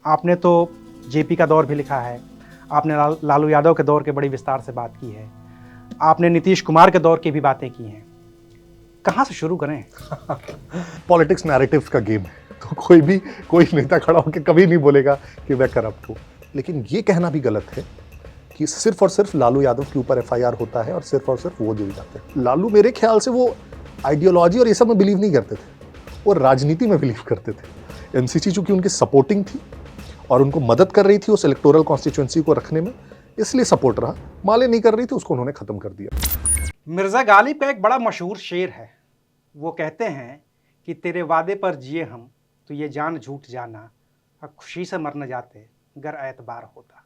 आपने तो जेपी का दौर भी लिखा है, आपने लालू यादव के दौर के बड़ी विस्तार से बात की है, आपने नीतीश कुमार के दौर की भी बातें की हैं। कहाँ से शुरू करें? पॉलिटिक्स नैरेटिव्स का गेम है, तो कोई नेता खड़ा होकर कभी नहीं बोलेगा कि मैं करप्ट हूँ। लेकिन ये कहना भी गलत है कि सिर्फ और सिर्फ लालू यादव के ऊपर एफआईआर होता है और सिर्फ वो जेल जाते हैं। लालू मेरे ख्याल से वो आइडियोलॉजी और ये सब में बिलीव नहीं करते थे, वो राजनीति में बिलीव करते थे। एमसीसी चूंकि उनकी सपोर्टिंग थी और उनको मदद कर रही थी उस इलेक्टोरल कॉन्स्टिट्यूएंसी को रखने में, इसलिए सपोर्ट रहा। माले नहीं कर रही थी, उसको उन्होंने खत्म कर दिया। मिर्जा गालिब का एक बड़ा मशहूर शेर है। वो कहते हैं कि तेरे वादे पर जिए हम तो ये जान झूठ जाना, और खुशी से मर न जाते गर एतबार होता।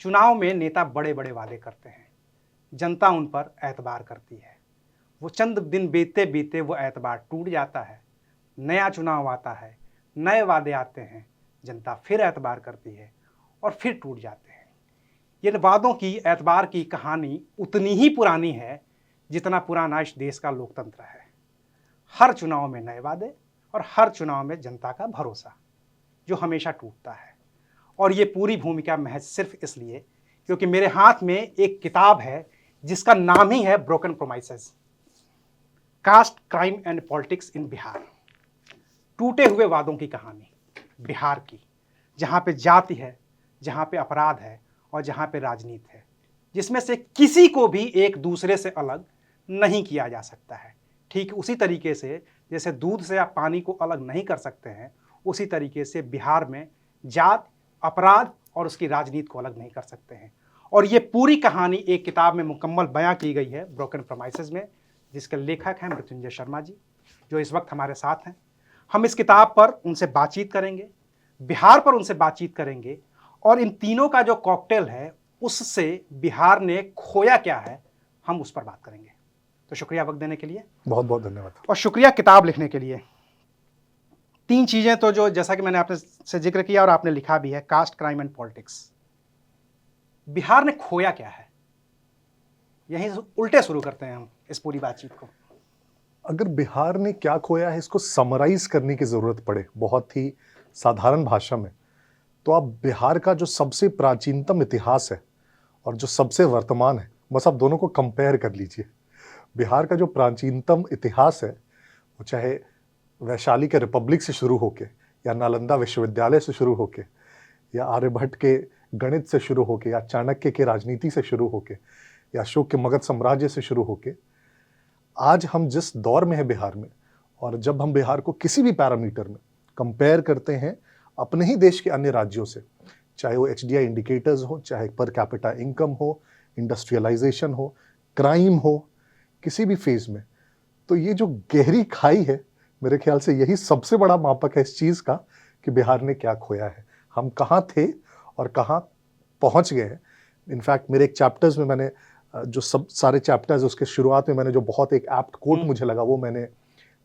चुनाव में नेता बड़े बड़े वादे करते हैं, जनता उन पर एतबार करती है। वो चंद दिन बीते बीते वो एतबार टूट जाता है। नया चुनाव आता है, नए वादे आते हैं, जनता फिर एतबार करती है और फिर टूट जाते हैं। इन वादों की एतबार की कहानी उतनी ही पुरानी है जितना पुराना इस देश का लोकतंत्र है। हर चुनाव में नए वादे और हर चुनाव में जनता का भरोसा जो हमेशा टूटता है। और ये पूरी भूमिका महज सिर्फ इसलिए क्योंकि मेरे हाथ में एक किताब है जिसका नाम ही है broken promises, caste crime and politics in Bihar. टूटे हुए वादों की कहानी बिहार की, जहाँ पे जाति है, जहाँ पे अपराध है और जहाँ पे राजनीति है, जिसमें से किसी को भी एक दूसरे से अलग नहीं किया जा सकता है। ठीक उसी तरीके से जैसे दूध से आप पानी को अलग नहीं कर सकते हैं, उसी तरीके से बिहार में जात, अपराध और उसकी राजनीति को अलग नहीं कर सकते हैं। और ये पूरी कहानी एक किताब में मुकम्मल बयां की गई है, ब्रोकन प्रोमाइसेस में, जिसके लेखक हैं मृत्युंजय शर्मा जी, जो इस वक्त हमारे साथ हैं। हम इस किताब पर उनसे बातचीत करेंगे, बिहार पर उनसे बातचीत करेंगे और इन तीनों का जो कॉकटेल है उससे बिहार ने खोया क्या है, हम उस पर बात करेंगे। तो शुक्रिया वक्त देने के लिए, बहुत बहुत धन्यवाद। और शुक्रिया किताब लिखने के लिए। तीन चीजें तो जो जैसा कि मैंने आपने से जिक्र किया और आपने लिखा भी है, caste crime and politics. Bihar ने खोया क्या है, यहीं उल्टे शुरू करते हैं हम इस पूरी बातचीत को। अगर बिहार ने क्या खोया है इसको समराइज करने की जरूरत पड़े बहुत ही साधारण भाषा में, तो आप बिहार का जो सबसे प्राचीनतम इतिहास है और जो सबसे वर्तमान है, बस आप दोनों को कंपेयर कर लीजिए। बिहार का जो प्राचीनतम इतिहास है वो चाहे वैशाली के रिपब्लिक से शुरू होके या नालंदा विश्वविद्यालय से शुरू होके या आर्यभट्ट के गणित से शुरू होके या चाणक्य के राजनीति से शुरू होके या अशोक के मगध साम्राज्य से शुरू होके आज हम जिस दौर में है बिहार में, और जब हम बिहार को किसी भी पैरामीटर में कंपेयर करते हैं अपने ही देश के अन्य राज्यों से, चाहे वो एचडीआई इंडिकेटर्स हो, चाहे पर कैपिटा इनकम हो, इंडस्ट्रियलाइजेशन हो, क्राइम हो, किसी भी फेज में, तो ये जो गहरी खाई है, मेरे ख्याल से यही सबसे बड़ा मापक है इस चीज़ का कि बिहार ने क्या खोया है, हम कहाँ थे और कहाँ पहुँच गए हैं। इनफैक्ट मेरे एक चैप्टर्स में मैंने जो सब सारे चैप्टर्स उसके शुरुआत में मैंने जो बहुत एक एप्ट कोट मुझे लगा वो मैंने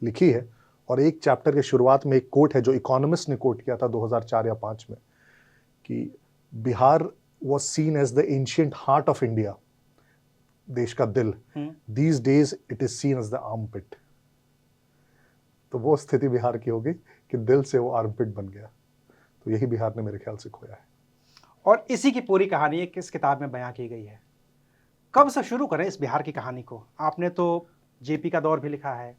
लिखी है। और एक चैप्टर के शुरुआत में एक कोट है जो इकोनॉमिस्ट ने कोट किया था 2004 या 5 में, कि Bihar was seen as the ancient heart of India, देश का दिल, these days it is seen as the armpit. तो वो स्थिति बिहार की होगी कि दिल से वो आर्मपिट बन गया। तो यही बिहार ने मेरे ख्याल से खोया है। और इसी की पूरी कहानी एक किस किताब में बयां की गई है। कब से शुरू करें इस बिहार की कहानी को? आपने तो जेपी का दौर भी लिखा है,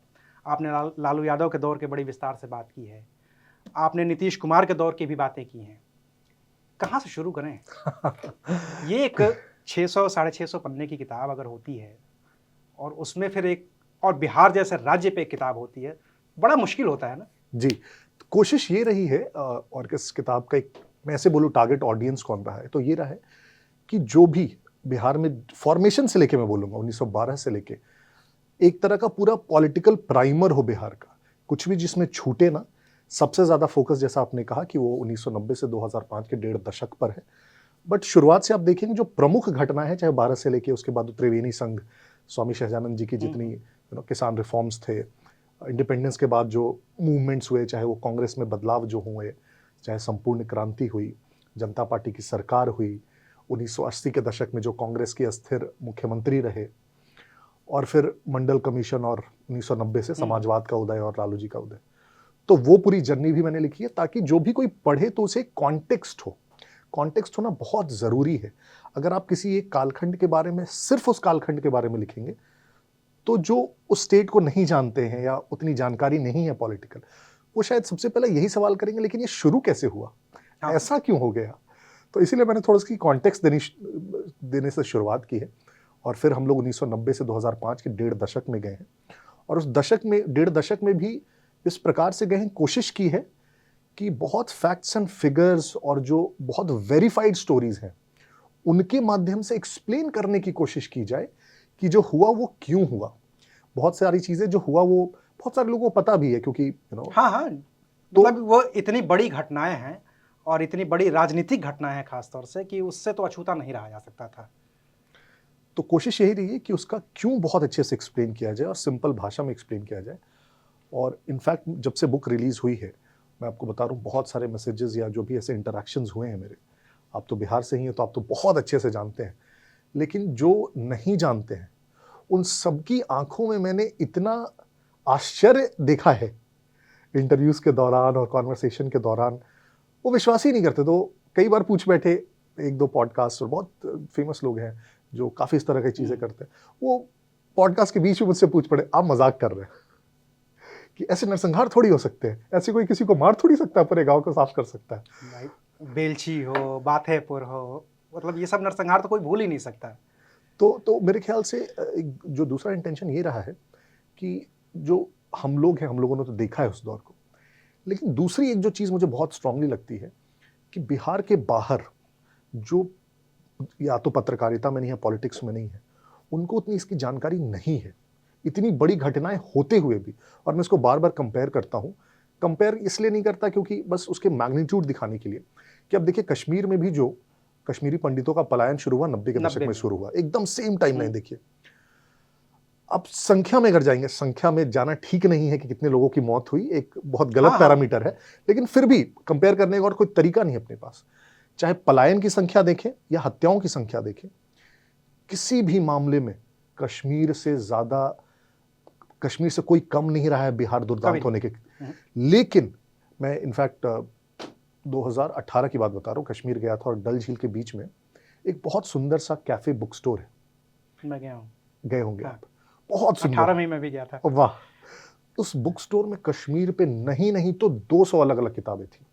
आपने लालू यादव के दौर के बड़ी विस्तार से बात की है, आपने नीतीश कुमार के दौर की भी बातें की हैं। कहाँ से शुरू करें? ये एक 600 650 पन्ने की किताब अगर होती है और उसमें फिर एक और बिहार जैसे राज्य पे एक किताब होती है, बड़ा मुश्किल होता है ना जी। तो कोशिश ये रही है, और इस किताब का एक मैं ऐसे बोलूँ टारगेट ऑडियंस कौन रहा है, तो ये रहा है कि जो भी बिहार में फॉर्मेशन से लेके मैं बोलूँगा 1912 से लेके एक तरह का पूरा पॉलिटिकल प्राइमर हो बिहार का, कुछ भी जिसमें छूटे ना। सबसे ज़्यादा फोकस जैसा आपने कहा कि वो 1990 से 2005 के 1.5 दशक पर है, बट शुरुआत से आप देखेंगे जो प्रमुख घटना है, चाहे 12 से लेके उसके बाद त्रिवेणी संघ, स्वामी शहजानंद जी की जितनी किसान रिफॉर्म्स थे, इंडिपेंडेंस के बाद जो मूवमेंट्स हुए, चाहे वो कांग्रेस में बदलाव जो हुए, चाहे संपूर्ण क्रांति हुई, जनता पार्टी की सरकार हुई, 1980 के दशक में जो कांग्रेस के अस्थिर मुख्यमंत्री रहे, और फिर मंडल कमीशन और 1990 से समाजवाद का उदय और लालू जी का उदय। तो वो पूरी जर्नी भी मैंने लिखी है ताकि जो भी कोई पढ़े तो उसे कॉन्टेक्स्ट हो। कॉन्टेक्स्ट होना बहुत ज़रूरी है। अगर आप किसी एक कालखंड के बारे में, सिर्फ उस कालखंड के बारे में लिखेंगे, तो जो उस स्टेट को नहीं जानते हैं या उतनी जानकारी नहीं है पॉलिटिकल, वो शायद सबसे पहले यही सवाल करेंगे, लेकिन ये शुरू कैसे हुआ, हाँ। ऐसा क्यों हो गया। तो इसीलिए मैंने थोड़ा इसकी कॉन्टेक्स्ट देने से शुरुआत की है। और फिर हम लोग 1990 से 2005 के 1.5 दशक में गए हैं, और उस दशक में, 1.5 दशक में भी इस प्रकार से गए हैं, कोशिश की है कि बहुत फैक्ट्स एंड फिगर्स और जो बहुत वेरीफाइड स्टोरीज हैं उनके माध्यम से एक्सप्लेन करने की कोशिश की जाए कि जो हुआ वो क्यों हुआ। बहुत सारी चीजें जो हुआ वो बहुत सारे लोगों को पता भी है, क्योंकि हाँ हाँ, मतलब वो इतनी बड़ी घटनाएं हैं और इतनी बड़ी राजनीतिक घटनाएं हैं खासतौर से, कि उससे तो अछूता नहीं रहा जा सकता था। तो कोशिश यही रही है कि उसका क्यों बहुत अच्छे से एक्सप्लेन किया जाए और सिंपल भाषा में एक्सप्लेन किया जाए। और इनफैक्ट जब से बुक रिलीज हुई है, मैं आपको बता रहा हूँ, बहुत सारे मैसेजेस या जो भी ऐसे इंटरेक्शंस हुए हैं मेरे, आप तो बिहार से ही हैं तो आप तो बहुत अच्छे से जानते हैं, लेकिन जो नहीं जानते हैं उन सबकी आंखों में मैंने इतना आश्चर्य देखा है इंटरव्यूज के दौरान और कॉन्वर्सेशन के दौरान, वो विश्वास ही नहीं करते। तो कई बार पूछ बैठे, 1-2 पॉडकास्ट और बहुत फेमस लोग हैं जो काफ़ी इस तरह की चीज़ें करते हैं, वो पॉडकास्ट के बीच में मुझसे पूछ पड़े, आप मजाक कर रहे हैं कि ऐसे नरसंहार थोड़ी हो सकते हैं, ऐसे कोई किसी को मार थोड़ी सकता है, पूरे गांव को साफ कर सकता है। भाई, बेलछी हो, बाथेपुर हो, मतलब ये सब नरसंहार तो कोई भूल ही नहीं सकता। तो मेरे ख्याल से जो दूसरा इंटेंशन ये रहा है कि जो हम लोग हैं, हम लोगों ने तो देखा है उस दौर को, लेकिन दूसरी एक जो चीज़ मुझे बहुत स्ट्रांगली लगती है कि बिहार के बाहर जो या तो पत्रकारिता में नहीं है, पॉलिटिक्स में नहीं है, उनको उतनी इसकी जानकारी नहीं है, इतनी बड़ी घटनाएं होते हुए भी। और मैं इसको बार बार कंपेयर करता हूँ, कंपेयर इसलिए नहीं करता क्योंकि बस उसके मैग्नीट्यूड दिखाने के लिए कि अब देखिए कश्मीर में भी जो कश्मीरी पंडितों का पलायन शुरू हुआ 90 के दशक में शुरू हुआ, एकदम सेम टाइम लाइन देखिए। अब संख्या में अगर जाएंगे, संख्या में जाना ठीक नहीं है कि कितने लोगों की मौत हुई, एक बहुत गलत पैरामीटर है, लेकिन फिर भी कंपेयर करने का और कोई तरीका नहीं है अपने पास। चाहे पलायन की संख्या देखें या हत्याओं की संख्या देखें, किसी भी मामले में कश्मीर से ज्यादा, कश्मीर से कोई कम नहीं रहा है बिहार दुर्दांत होने के। लेकिन मैं इनफैक्ट 2018 की बात बता रहा हूँ, कश्मीर गया था और डल झील के बीच में एक बहुत सुंदर सा कैफे बुक स्टोर है, मैं गया हूँ, गए होंगे आप, बहुत सुंदर। 18 में मैं भी गया था। वाह। उस बुक स्टोर में कश्मीर पे नहीं तो 200 अलग अलग किताबें थी,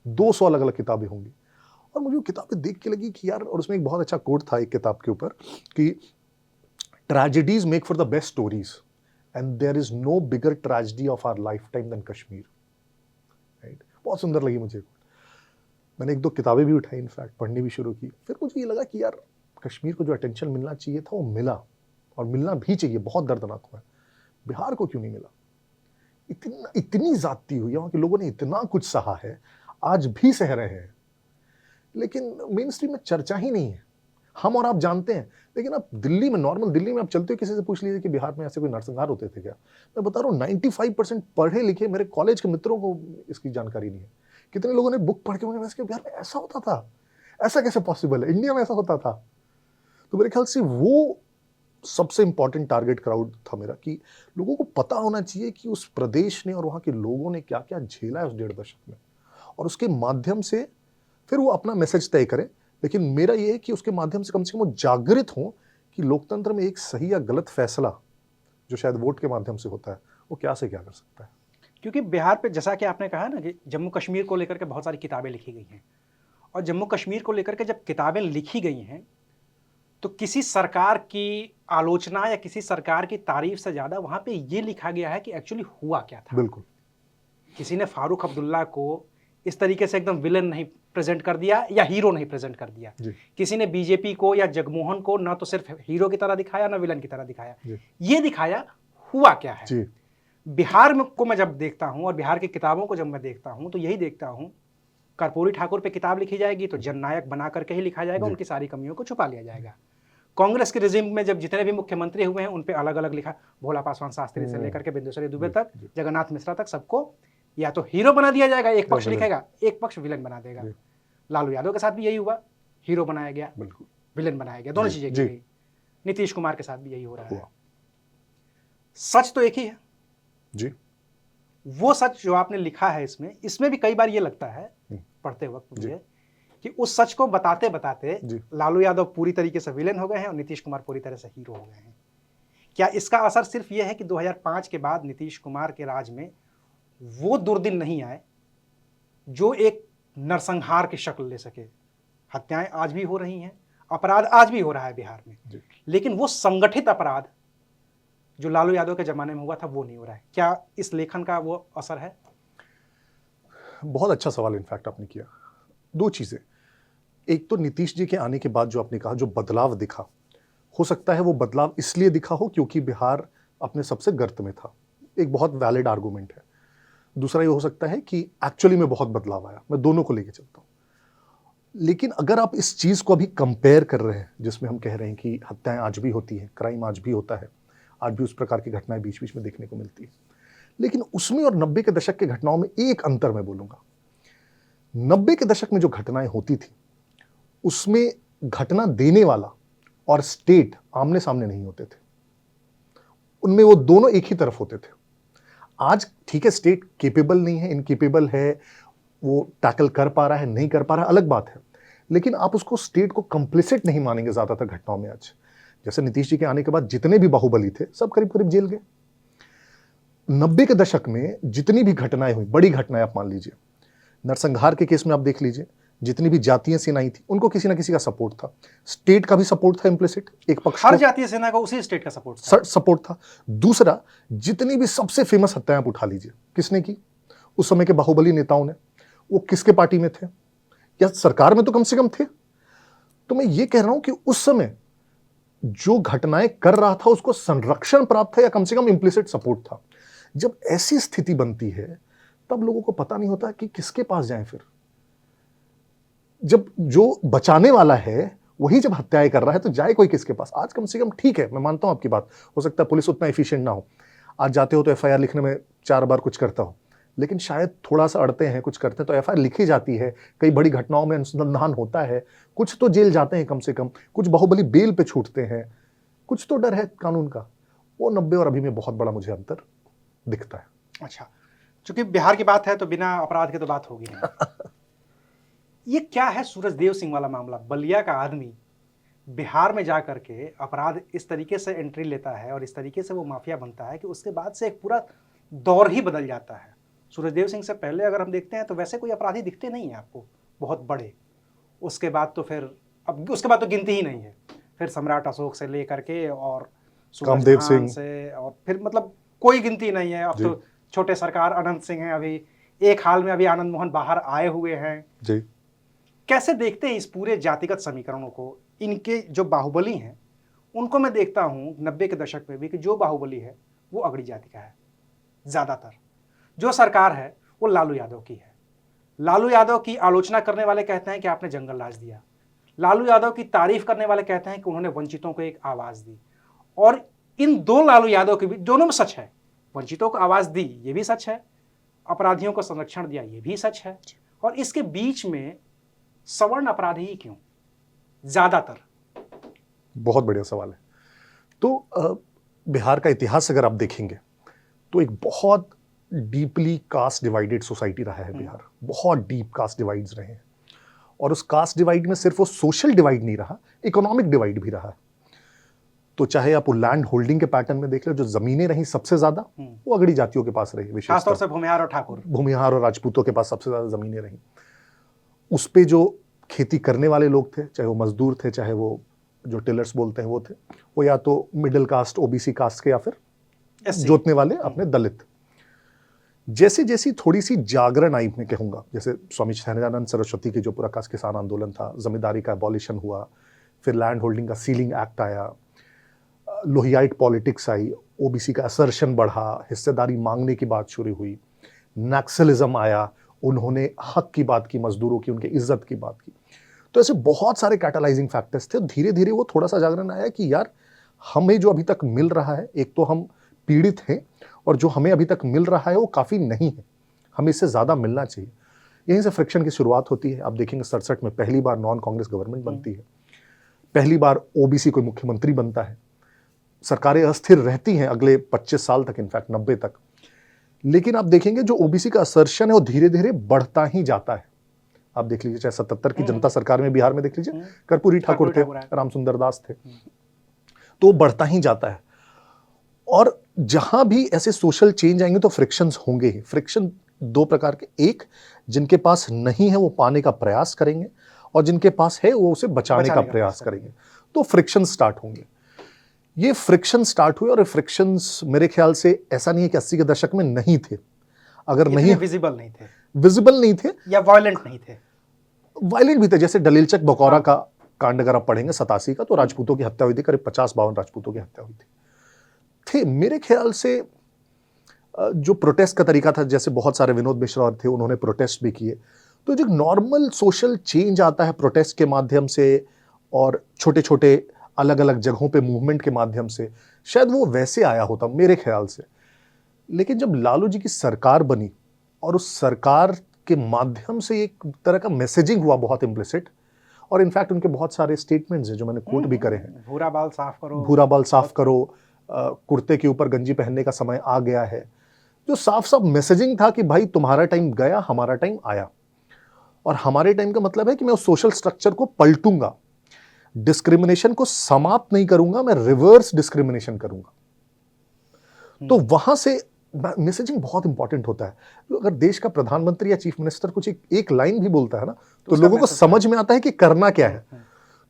200 अलग अलग किताबें होंगी। और मुझे वो किताबें देख के लगी कि यार, और उसमें एक बहुत अच्छा कोट था एक किताब के ऊपर कि tragedies make for the best stories and there is no bigger tragedy of our lifetime than Kashmir. Right, बहुत सुंदर लगी मुझे। मैंने 1-2 किताबें भी उठाई, इनफैक्ट पढ़नी भी शुरू की। फिर मुझे ये लगा कि यार कश्मीर को जो अटेंशन मिलना चाहिए था वो मिला, और मिलना भी चाहिए, बहुत दर्दनाक हुआ है। बिहार को क्यों नहीं मिला? इतनी जाती हुई, वहां के लोगों ने इतना कुछ सहा है, आज भी सह रहे हैं, लेकिन मेन स्ट्रीम में चर्चा ही नहीं है। हम और आप जानते हैं, लेकिन आप दिल्ली में, नॉर्मल दिल्ली में आप चलते हो, किसी से पूछ लीजिए कि बिहार में ऐसे कोई नरसंहार होते थे क्या? मैं बता रहा हूँ 95% पढ़े लिखे मेरे कॉलेज के मित्रों को इसकी जानकारी नहीं है। कितने लोगों ने बुक पढ़ के मुझे बिहार में ऐसा होता था, ऐसा कैसे पॉसिबल है, इंडिया में ऐसा होता था? तो मेरे ख्याल से वो सबसे इंपॉर्टेंट टारगेट क्राउड था मेरा, कि लोगों को पता होना चाहिए कि उस प्रदेश ने और वहाँ के लोगों ने क्या क्या झेला है उस 1.5 दशक में, और उसके माध्यम से फिर वो अपना मैसेज तय करें। लेकिन मेरा ये है कि उसके माध्यम से कम वो जागृत हों कि लोकतंत्र में एक सही या गलत फैसला जो शायद वोट के माध्यम से होता है, वो क्या से क्या कर सकता है। क्योंकि बिहार पे, जैसा कि आपने कहा ना, कि जम्मू कश्मीर को लेकर के बहुत सारी किताबें लिखी गई हैं, और जम्मू कश्मीर को लेकर के जब किताबें लिखी गई हैं तो किसी सरकार की आलोचना या किसी सरकार की तारीफ से ज़्यादा वहाँ पे ये लिखा गया है कि एक्चुअली हुआ क्या था। बिल्कुल। किसी ने फारूक अब्दुल्ला को इस तरीके से एकदम विलन नहीं प्रेजेंट कर दिया या हीरो नहीं प्रेजेंट कर दिया। किसी ने बीजेपी को या जगमोहन को ना तो सिर्फ हीरो की तरह दिखाया, ना विलन की तरह दिखाया। ये दिखाया हुआ क्या है। बिहार में को मैं जब देखता हूं और बिहार की किताबों को जब मैं देखता हूं तो यही देखता हूं, कर्पूरी ठाकुर पे किताब लिखी जाएगी तो जननायक बना करके ही लिखा जाएगा, उनकी सारी कमियों को छुपा लिया जाएगा। कांग्रेस के रिजिम में जब जितने भी मुख्यमंत्री हुए हैं उन पे अलग अलग लिखा, भोला पासवान शास्त्री से लेकर के बिंदुसारी दुबे तक, जगन्नाथ मिश्रा तक, सबको या तो हीरो बना दिया जाएगा, एक पक्ष लिखेगा, एक पक्ष विलन बना देगा। लालू यादव के साथ भी यही हुआ, हीरो बनाया गया, विलन बनाया गया, दोनों चीजें की गई। नीतीश कुमार के साथ भी यही हो रहा है। सच तो एक ही है जी, वो सच जो आपने लिखा है इसमें भी कई बार ये लगता है पढ़ते वक्त मुझे कि उस सच को बताते बताते लालू यादव पूरी तरीके से विलेन हो गए हैं और नीतीश कुमार पूरी तरह से हीरो हो गए हैं। क्या इसका असर सिर्फ ये है कि 2005 के बाद नीतीश कुमार के राज में वो दुर्दिन नहीं आए जो एक नरसंहार की शक्ल ले सके? हत्याएं आज भी हो रही हैं, अपराध आज भी हो रहा है बिहार में, लेकिन वो संगठित अपराध जो लालू यादव के जमाने में हुआ था वो नहीं हो रहा है। क्या इस लेखन का वो असर है? बहुत अच्छा सवाल इनफैक्ट आपने किया। दो चीजें, एक तो नीतीश जी के आने के बाद जो आपने कहा जो बदलाव दिखा, हो सकता है वो बदलाव इसलिए दिखा हो क्योंकि बिहार अपने सबसे गर्त में था, एक बहुत वैलिड आर्गुमेंट है। दूसरा ये हो सकता है कि एक्चुअली में बहुत बदलाव आया, मैं दोनों को लेके चलता हूं। लेकिन अगर आप इस चीज को अभी कंपेयर कर रहे हैं जिसमें हम कह रहे हैं कि हत्याएं आज भी होती हैं, क्राइम आज भी होता है, आज भी उस प्रकार की घटनाएं बीच बीच में देखने को मिलती है, लेकिन उसमें और 90 के दशक के घटनाओं में एक अंतर मैं बोलूंगा। 90 के दशक में जो घटनाएं होती थी उसमें घटना देने वाला और स्टेट आमने सामने नहीं होते थे, उनमें वो दोनों एक ही तरफ होते थे। आज ठीक है, स्टेट केपेबल नहीं है, इनकेपेबल है, वो टैकल कर पा रहा है नहीं कर पा रहा है अलग बात है, लेकिन आप उसको स्टेट को कंप्लिसिट नहीं मानेंगे ज्यादातर घटनाओं में। आज जैसे नीतीश जी के आने के बाद जितने भी बाहुबली थे सब करीब करीब जेल गए। 90 के दशक में जितनी भी घटनाएं हुई, बड़ी घटनाएं आप मान लीजिए, नरसंहार के केस में आप देख लीजिए, जितनी भी जातीय सेनाएं थी उनको किसी ना किसी का सपोर्ट था, स्टेट का भी सपोर्ट था इम्प्लिसिट, एक पक्ष हर जातीय सेना का उसी स्टेट का सपोर्ट था। दूसरा, जितनी भी सबसे फेमस हत्याएं आप उठा लीजिए, किसने की? उस समय के बाहुबली नेताओं ने। वो किसके पार्टी में थे? या सरकार में तो कम से कम थे। तो मैं ये कह रहा हूं कि उस समय जो घटनाएं कर रहा था उसको संरक्षण प्राप्त था या कम से कम इम्प्लिसिट सपोर्ट था। जब ऐसी स्थिति बनती है तब लोगों को पता नहीं होता कि किसके पास जाएं। फिर जब जो बचाने वाला है वही जब हत्याएं कर रहा है तो जाए कोई किसके पास? आज कम से कम ठीक है, मैं मानता हूं आपकी बात, हो सकता है पुलिस उतना एफिशिएंट ना हो, आज जाते हो तो एफआईआर लिखने में 4 बार कुछ करता हो, लेकिन शायद थोड़ा सा अड़ते हैं, कुछ करते हैं तो एफआईआर लिखी जाती है, कई बड़ी घटनाओं में अनुसंधान होता है, कुछ तो जेल जाते हैं कम से कम, कुछ बाहुबली बेल पे छूटते हैं, कुछ तो डर है कानून का। वो 90 और अभी में बहुत बड़ा मुझे अंतर दिखता है। अच्छा, चूंकि बिहार की बात है तो बिना अपराध के तो बात होगी नहीं। ये क्या है सूरजदेव सिंह वाला मामला? बलिया का आदमी बिहार में जा करके अपराध इस तरीके से एंट्री लेता है और इस तरीके से वो माफिया बनता है कि उसके बाद से एक पूरा दौर ही बदल जाता है। सूरजदेव सिंह से पहले अगर हम देखते हैं तो वैसे कोई अपराधी दिखते नहीं है आपको बहुत बड़े, उसके बाद तो फिर अब उसके बाद तो गिनती ही नहीं है। फिर सम्राट अशोक से लेकर के और कामदेव सिंह से और फिर मतलब कोई गिनती नहीं है। अब तो छोटे सरकार अनंत सिंह हैं, अभी एक हाल में अभी आनंद मोहन बाहर आए हुए हैं जी। कैसे देखते हैं इस पूरे जातिगत समीकरणों को? इनके जो बाहुबली हैं उनको मैं देखता हूं 90 के दशक में भी कि जो बाहुबली है वो अगड़ी जाति का है ज्यादातर। जो सरकार है वो लालू यादव की है। लालू यादव की आलोचना करने वाले कहते हैं कि आपने जंगल राज दिया, लालू यादव की तारीफ करने वाले कहते हैं कि उन्होंने वंचितों को एक आवाज दी। और इन दो लालू यादव के बीच दोनों में सच है, वंचितों को आवाज दी ये भी सच है, अपराधियों को संरक्षण दिया ये भी सच है, और इसके बीच में सवर्ण अपराधी ही क्यों ज्यादातर? बहुत बढ़िया सवाल है। तो बिहार का इतिहास अगर आप देखेंगे तो एक बहुत डीपली कास्ट डिवाइडेड सोसाइटी रहा है बिहार, बहुत डीप कास्ट डिवाइड्स रहे हैं। और उस कास्ट डिवाइड में सिर्फ वो सोशल डिवाइड नहीं रहा, इकोनॉमिक डिवाइड भी रहा। तो चाहे आप वो लैंड होल्डिंग के पैटर्न में देख लो, जो जमीनें रही सबसे ज्यादा वो अगड़ी जातियों के पास रही, खासतौर से भूमिहार और ठाकुर, भूमिहार और राजपूतों के पास सबसे ज्यादा जमीनें रही। उस पे जो खेती करने वाले लोग थे, चाहे वो मजदूर थे, चाहे वो जो टिलर्स बोलते हैं वो थे, वो या तो मिडिल कास्ट ओबीसी कास्ट के या फिर जोतने वाले अपने दलित। जैसे जैसी थोड़ी सी जागरण आई, मैं कहूंगा, जैसे स्वामी सहजानंद सरस्वती के जो पूरा कास्ट किसान आंदोलन था, जमींदारी का एबॉलिशन हुआ, फिर लैंड होल्डिंग का सीलिंग एक्ट आया, लोहियाइट पॉलिटिक्स आई, ओबीसी का असर्शन बढ़ा, हिस्सेदारी मांगने की बात शुरू हुई, नक्सलिज्म आया, उन्होंने हक की बात की, मजदूरों की, उनके इज्जत की बात की। तो ऐसे बहुत सारे कैटालाइजिंग फैक्टर्स थे। धीरे धीरे वो थोड़ा सा जागरण आया कि यार हमें जो अभी तक मिल रहा है, एक तो हम पीड़ित हैं और जो हमें अभी तक मिल रहा है वो काफ़ी नहीं है, हमें इससे ज़्यादा मिलना चाहिए। यहीं से फ्रिक्शन की शुरुआत होती है। आप देखेंगे 67 में पहली बार नॉन कांग्रेस गवर्नमेंट बनती है, पहली बार ओबीसी कोई मुख्यमंत्री बनता है, सरकारें अस्थिर रहती हैं अगले 25 साल तक, इनफैक्ट 90 तक। लेकिन आप देखेंगे जो ओबीसी का असर्शन है वो धीरे धीरे बढ़ता ही जाता है। आप देख लीजिए, चाहे 77 की जनता सरकार में बिहार में देख लीजिए, कर्पूरी ठाकुर थे, रामसुंदर दास थे, तो वो बढ़ता ही जाता है। और जहां भी ऐसे सोशल चेंज आएंगे तो फ्रिक्शंस होंगे ही। फ्रिक्शन दो प्रकार के, एक जिनके पास नहीं है वो पाने का प्रयास करेंगे, और जिनके पास है वो उसे बचाने का प्रयास करेंगे, तो फ्रिक्शन स्टार्ट होंगे। ये फ्रिक्शन स्टार्ट हुए, और ये फ्रिक्शंस मेरे ख्याल से ऐसा नहीं है कि 80 के दशक में नहीं थे, अगर नहीं विजिबल नहीं थे या वायलेंट नहीं थे, वायलेंट भी थे। जैसे डलीलचक बकौरा का कांड अगर आप पढ़ेंगे 87 का, तो राजपूतों की हत्या हुई थी, करीब 50-52 राजपूतों की हत्या हुई थी। मेरे ख्याल से जो प्रोटेस्ट का तरीका था, जैसे बहुत सारे विनोद मिश्रा और थे, उन्होंने प्रोटेस्ट भी किए, तो जो नॉर्मल सोशल चेंज आता है प्रोटेस्ट के माध्यम से और छोटे छोटे अलग अलग जगहों पे मूवमेंट के माध्यम से, शायद वो वैसे आया होता मेरे ख्याल से। लेकिन जब लालू जी की सरकार बनी और उस सरकार के माध्यम से एक तरह का मैसेजिंग हुआ बहुत इम्प्लिसिट, और इनफैक्ट उनके बहुत सारे स्टेटमेंट्स हैं जो मैंने कोट भी करे हैं, भूरा बाल साफ करो, कुर्ते के ऊपर गंजी पहनने का समय आ गया है, जो साफ साफ मैसेजिंग था कि भाई तुम्हारा टाइम गया, हमारा टाइम आया। और हमारे टाइम का मतलब है कि मैं उस सोशल स्ट्रक्चर को पलटूंगा, डिस्क्रिमिनेशन को समाप्त नहीं करूंगा, मैं रिवर्स डिस्क्रिमिनेशन करूंगा। तो वहां से मैसेजिंग बहुत इंपॉर्टेंट होता है। तो अगर देश का प्रधानमंत्री या चीफ मिनिस्टर कुछ एक लाइन भी बोलता है ना, तो लोगों को समझ में आता है कि करना क्या है।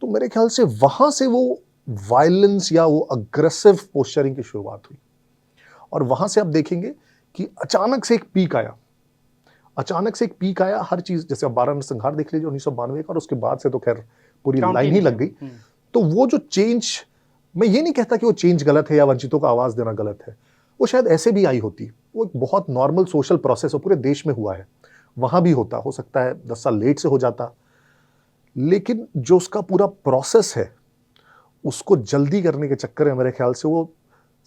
तो मेरे ख्याल से वहां से वो वायलेंस या वो अग्रेसिव पोस्चरिंग की शुरुआत हुई, और वहां से आप देखेंगे कि अचानक से एक पीक आया, हर चीज। जैसे आप 12 नरसंहार देख लीजिए 1992 का, और उसके बाद से तो खैर पूरी लाइन ही लग गई। तो वो जो चेंज, मैं ये नहीं कहता कि वो चेंज गलत है या वंचितों को आवाज देना गलत है, वो शायद ऐसे भी आई होती, वो एक बहुत नॉर्मल सोशल प्रोसेस पूरे देश में हुआ है, वहां भी होता, हो सकता है 10 साल लेट से हो जाता, लेकिन जो उसका पूरा प्रोसेस है उसको जल्दी करने के चक्कर में मेरे ख्याल से वो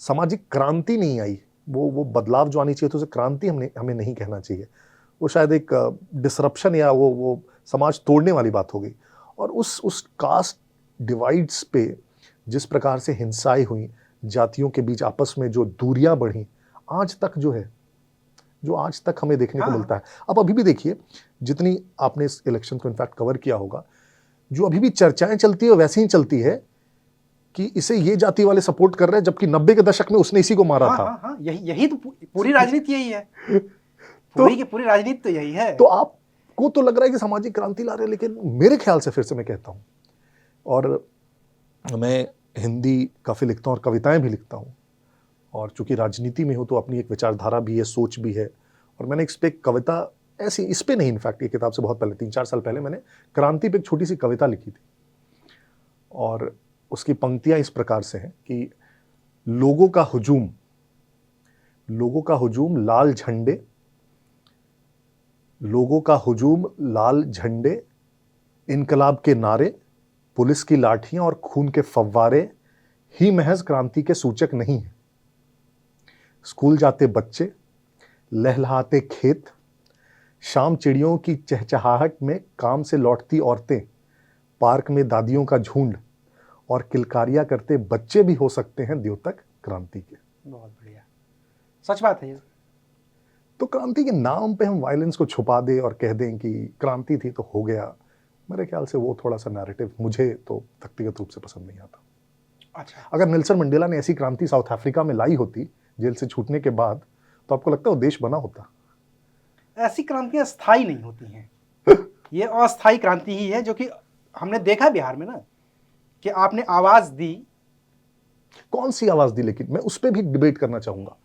सामाजिक क्रांति नहीं आई। वो बदलाव जो आनी चाहिए तो उसे क्रांति हमें नहीं कहना चाहिए, वो शायद एक डिसरप्शन या वो समाज तोड़ने वाली बात हो गई। और उस कास्ट डिवाइड्स पे जिस प्रकार से हिंसाएं हुई, जातियों के बीच आपस में जो दूरियां बढ़ी, आज तक हमें देखने को मिलता है। अब अभी भी देखिए, जितनी आपने इस इलेक्शन को इनफैक्ट कवर किया होगा, जो अभी भी चर्चाएं चलती है वैसे ही चलती है कि इसे ये जाति वाले सपोर्ट कर रहे हैं, जबकि 90 के दशक में उसने इसी को मारा था। यही तो पूरी राजनीति यही है। पूरी राजनीति तो यही है। तो आपको तो लग रहा है कि सामाजिक क्रांति ला रहे हैं, लेकिन मेरे ख्याल से, फिर से मैं कहता हूं, और मैं हिंदी काफी लिखता हूं और कविताएं भी लिखता हूं, और चूंकि राजनीति में हूं तो अपनी एक विचारधारा भी है, सोच भी है। और मैंने इस पे एक कविता, ऐसी इस पे नहीं, इनफैक्ट ये किताब से बहुत पहले 3-4 साल पहले मैंने क्रांति पे एक छोटी सी कविता लिखी थी, और उसकी पंक्तियां इस प्रकार से हैं कि लोगों का हुजूम लाल झंडे, लोगों का हुजूम लाल झंडे, इनकलाब के नारे, पुलिस की लाठियां और खून के फव्वारे ही महज क्रांति के सूचक नहीं है। स्कूल जाते बच्चे, लहलहाते खेत, शाम चिड़ियों की चहचहाहट में काम से लौटती औरतें, पार्क में दादियों का झुंड और किलकारियां करते बच्चे भी हो सकते हैं द्योतक क्रांति के। बहुत बढ़िया, सच बात है ये। तो क्रांति के नाम पे हम वायलेंस को छुपा दें और कह दें कि क्रांति थी तो हो गया, मेरे ख्याल से वो थोड़ा सा नैरेटिव मुझे तो व्यक्तिगत रूप से पसंद नहीं आता। अच्छा, अगर नेल्सन मंडेला ने ऐसी क्रांति साउथ अफ्रीका में लाई होती जेल से छूटने के बाद, तो आपको लगता है वो देश बना होता? ऐसी क्रांतियां स्थायी नहीं होती हैं। ये अस्थायी क्रांति ही है, जो कि हमने देखा बिहार में ना, कि आपने आवाज दी। कौन सी आवाज दी? लेकिन मैं उस पर भी डिबेट करना चाहूंगा।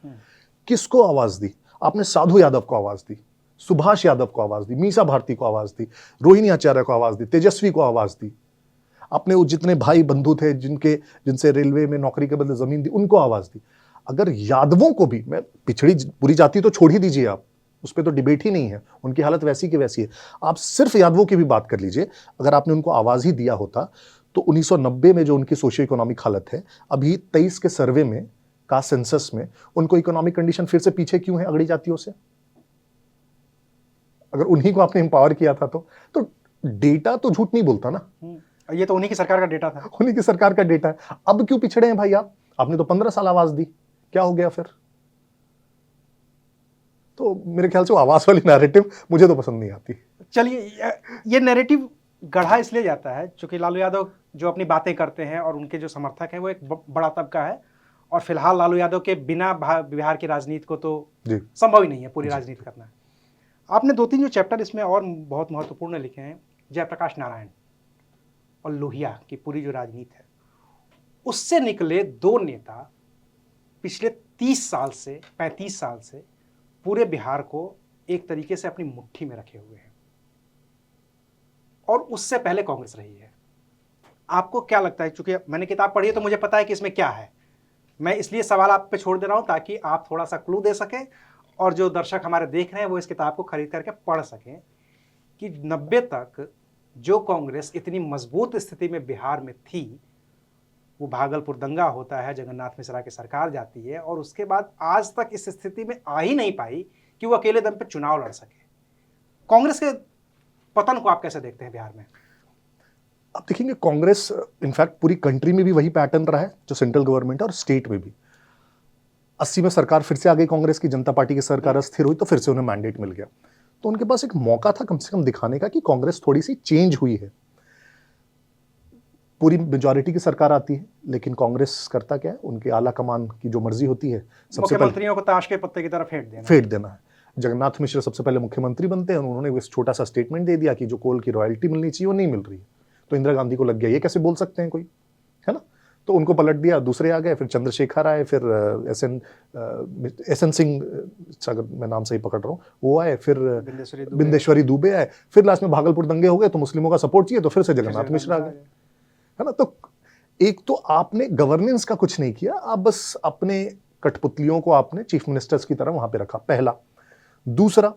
किसको आवाज दी? आपने साधु यादव को आवाज दी, सुभाष यादव को आवाज दी, मीसा भारती को आवाज दी, रोहिणी आचार्य को आवाज दी, तेजस्वी को आवाज दी, आपने वो जितने भाई बंधु थे जिनसे रेलवे में नौकरी के बदले जमीन दी, उनको आवाज दी। अगर यादवों को भी, मैं पिछड़ी पूरी जाति तो छोड़ ही दीजिए आप, उस पर तो डिबेट ही नहीं है, उनकी हालत वैसी की वैसी है। आप सिर्फ यादवों की भी बात कर लीजिए, अगर आपने उनको आवाज ही दिया होता तो 1990 में जो उनकी सोशियो इकोनॉमिक हालत है, अभी 23 के सर्वे में, का सेंसस में, उनको इकोनॉमिक कंडीशन फिर से पीछे क्यों है अगड़ी जातियों से? अगर उन्हीं को आपने एम्पावर किया था तो डेटा तो झूठ नहीं बोलता ना। ये तो उन्हीं की सरकार का डेटा था, उन्हीं की सरकार का डेटा है। अब क्यों पिछड़े हैं भाई आप? आपने तो 15 साल आवाज दी, क्या हो गया फिर? तो मेरे ख्याल से वो आवास वाली नैरेटिव मुझे तो पसंद नहीं आती। चलिए, ये नैरेटिव गढ़ा इसलिए जाता है क्योंकि लालू यादव जो अपनी बातें करते हैं और उनके जो समर्थक हैं वो एक बड़ा तबका है, और फिलहाल लालू यादव के बिना बिहार की राजनीति को तो संभव ही नहीं है पूरी राजनीति करना। आपने 2-3 जो चैप्टर इसमें और बहुत महत्वपूर्ण लिखे हैं, जयप्रकाश नारायण और लोहिया की पूरी जो राजनीति है, उससे निकले 2 नेता पिछले 30 साल से 35 साल से पूरे बिहार को एक तरीके से अपनी मुट्ठी में रखे हुए हैं, और उससे पहले कांग्रेस रही है। आपको क्या लगता है, चूंकि मैंने किताब पढ़ी है तो मुझे पता है कि इसमें क्या है, मैं इसलिए सवाल आप पे छोड़ दे रहा हूं ताकि आप थोड़ा सा क्लू दे सकें और जो दर्शक हमारे देख रहे हैं वो इस किताब को खरीद करके पढ़ सकें कि 90 तक जो कांग्रेस इतनी मजबूत स्थिति में बिहार में थी, वो भागलपुर दंगा होता है, जगन्नाथ मिश्रा की सरकार जाती है, और उसके बाद आज तक इस स्थिति में आ ही नहीं पाई कि वो अकेले दम पे चुनाव लड़ सके। कांग्रेस के पतन को आप कैसे देखते हैं बिहार में? आप देखेंगे कांग्रेस इनफैक्ट पूरी कंट्री में भी वही पैटर्न रहा है जो सेंट्रल गवर्नमेंट है, और स्टेट में भी 80 में सरकार फिर से आ गई कांग्रेस की, जनता पार्टी की सरकार अस्थिर हुई तो फिर से उन्हें मैंडेट मिल गया। तो उनके पास एक मौका था कम से कम दिखाने का कि कांग्रेस थोड़ी सी चेंज हुई है। पूरी मेजॉरिटी की सरकार आती है लेकिन कांग्रेस करता क्या है, उनके आला कमान की जो मर्जी होती है, सबसे पहले मुख्यमंत्रियों को ताश के पत्ते की तरह फेंट देना है। जगन्नाथ मिश्र सबसे पहले मुख्यमंत्री बनते हैं, उन्होंने इस छोटा सा स्टेटमेंट दे दिया कि जो कोल की रॉयल्टी मिलनी चाहिए वो नहीं मिल रही है। तो इंदिरा गांधी को लग गया ये कैसे बोल सकते हैं कोई, है ना। तो उनको पलट दिया, दूसरे आ गए, फिर चंद्रशेखर आए, फिर एस एन सिंह, अगर मैं नाम सही पकड़ रहा हूँ, वो आए, फिर बिंदेश्वरी दुबे आए, फिर लास्ट में भागलपुर दंगे हो गए तो मुस्लिमों का सपोर्ट चाहिए तो फिर से जगन्नाथ मिश्र आ गए, है ना। तो एक तो आपने गवर्नेंस का कुछ नहीं किया, आप बस अपने कठपुतलियों को आपने चीफ मिनिस्टर्स की तरह वहां पे रखा, पहला। दूसरा,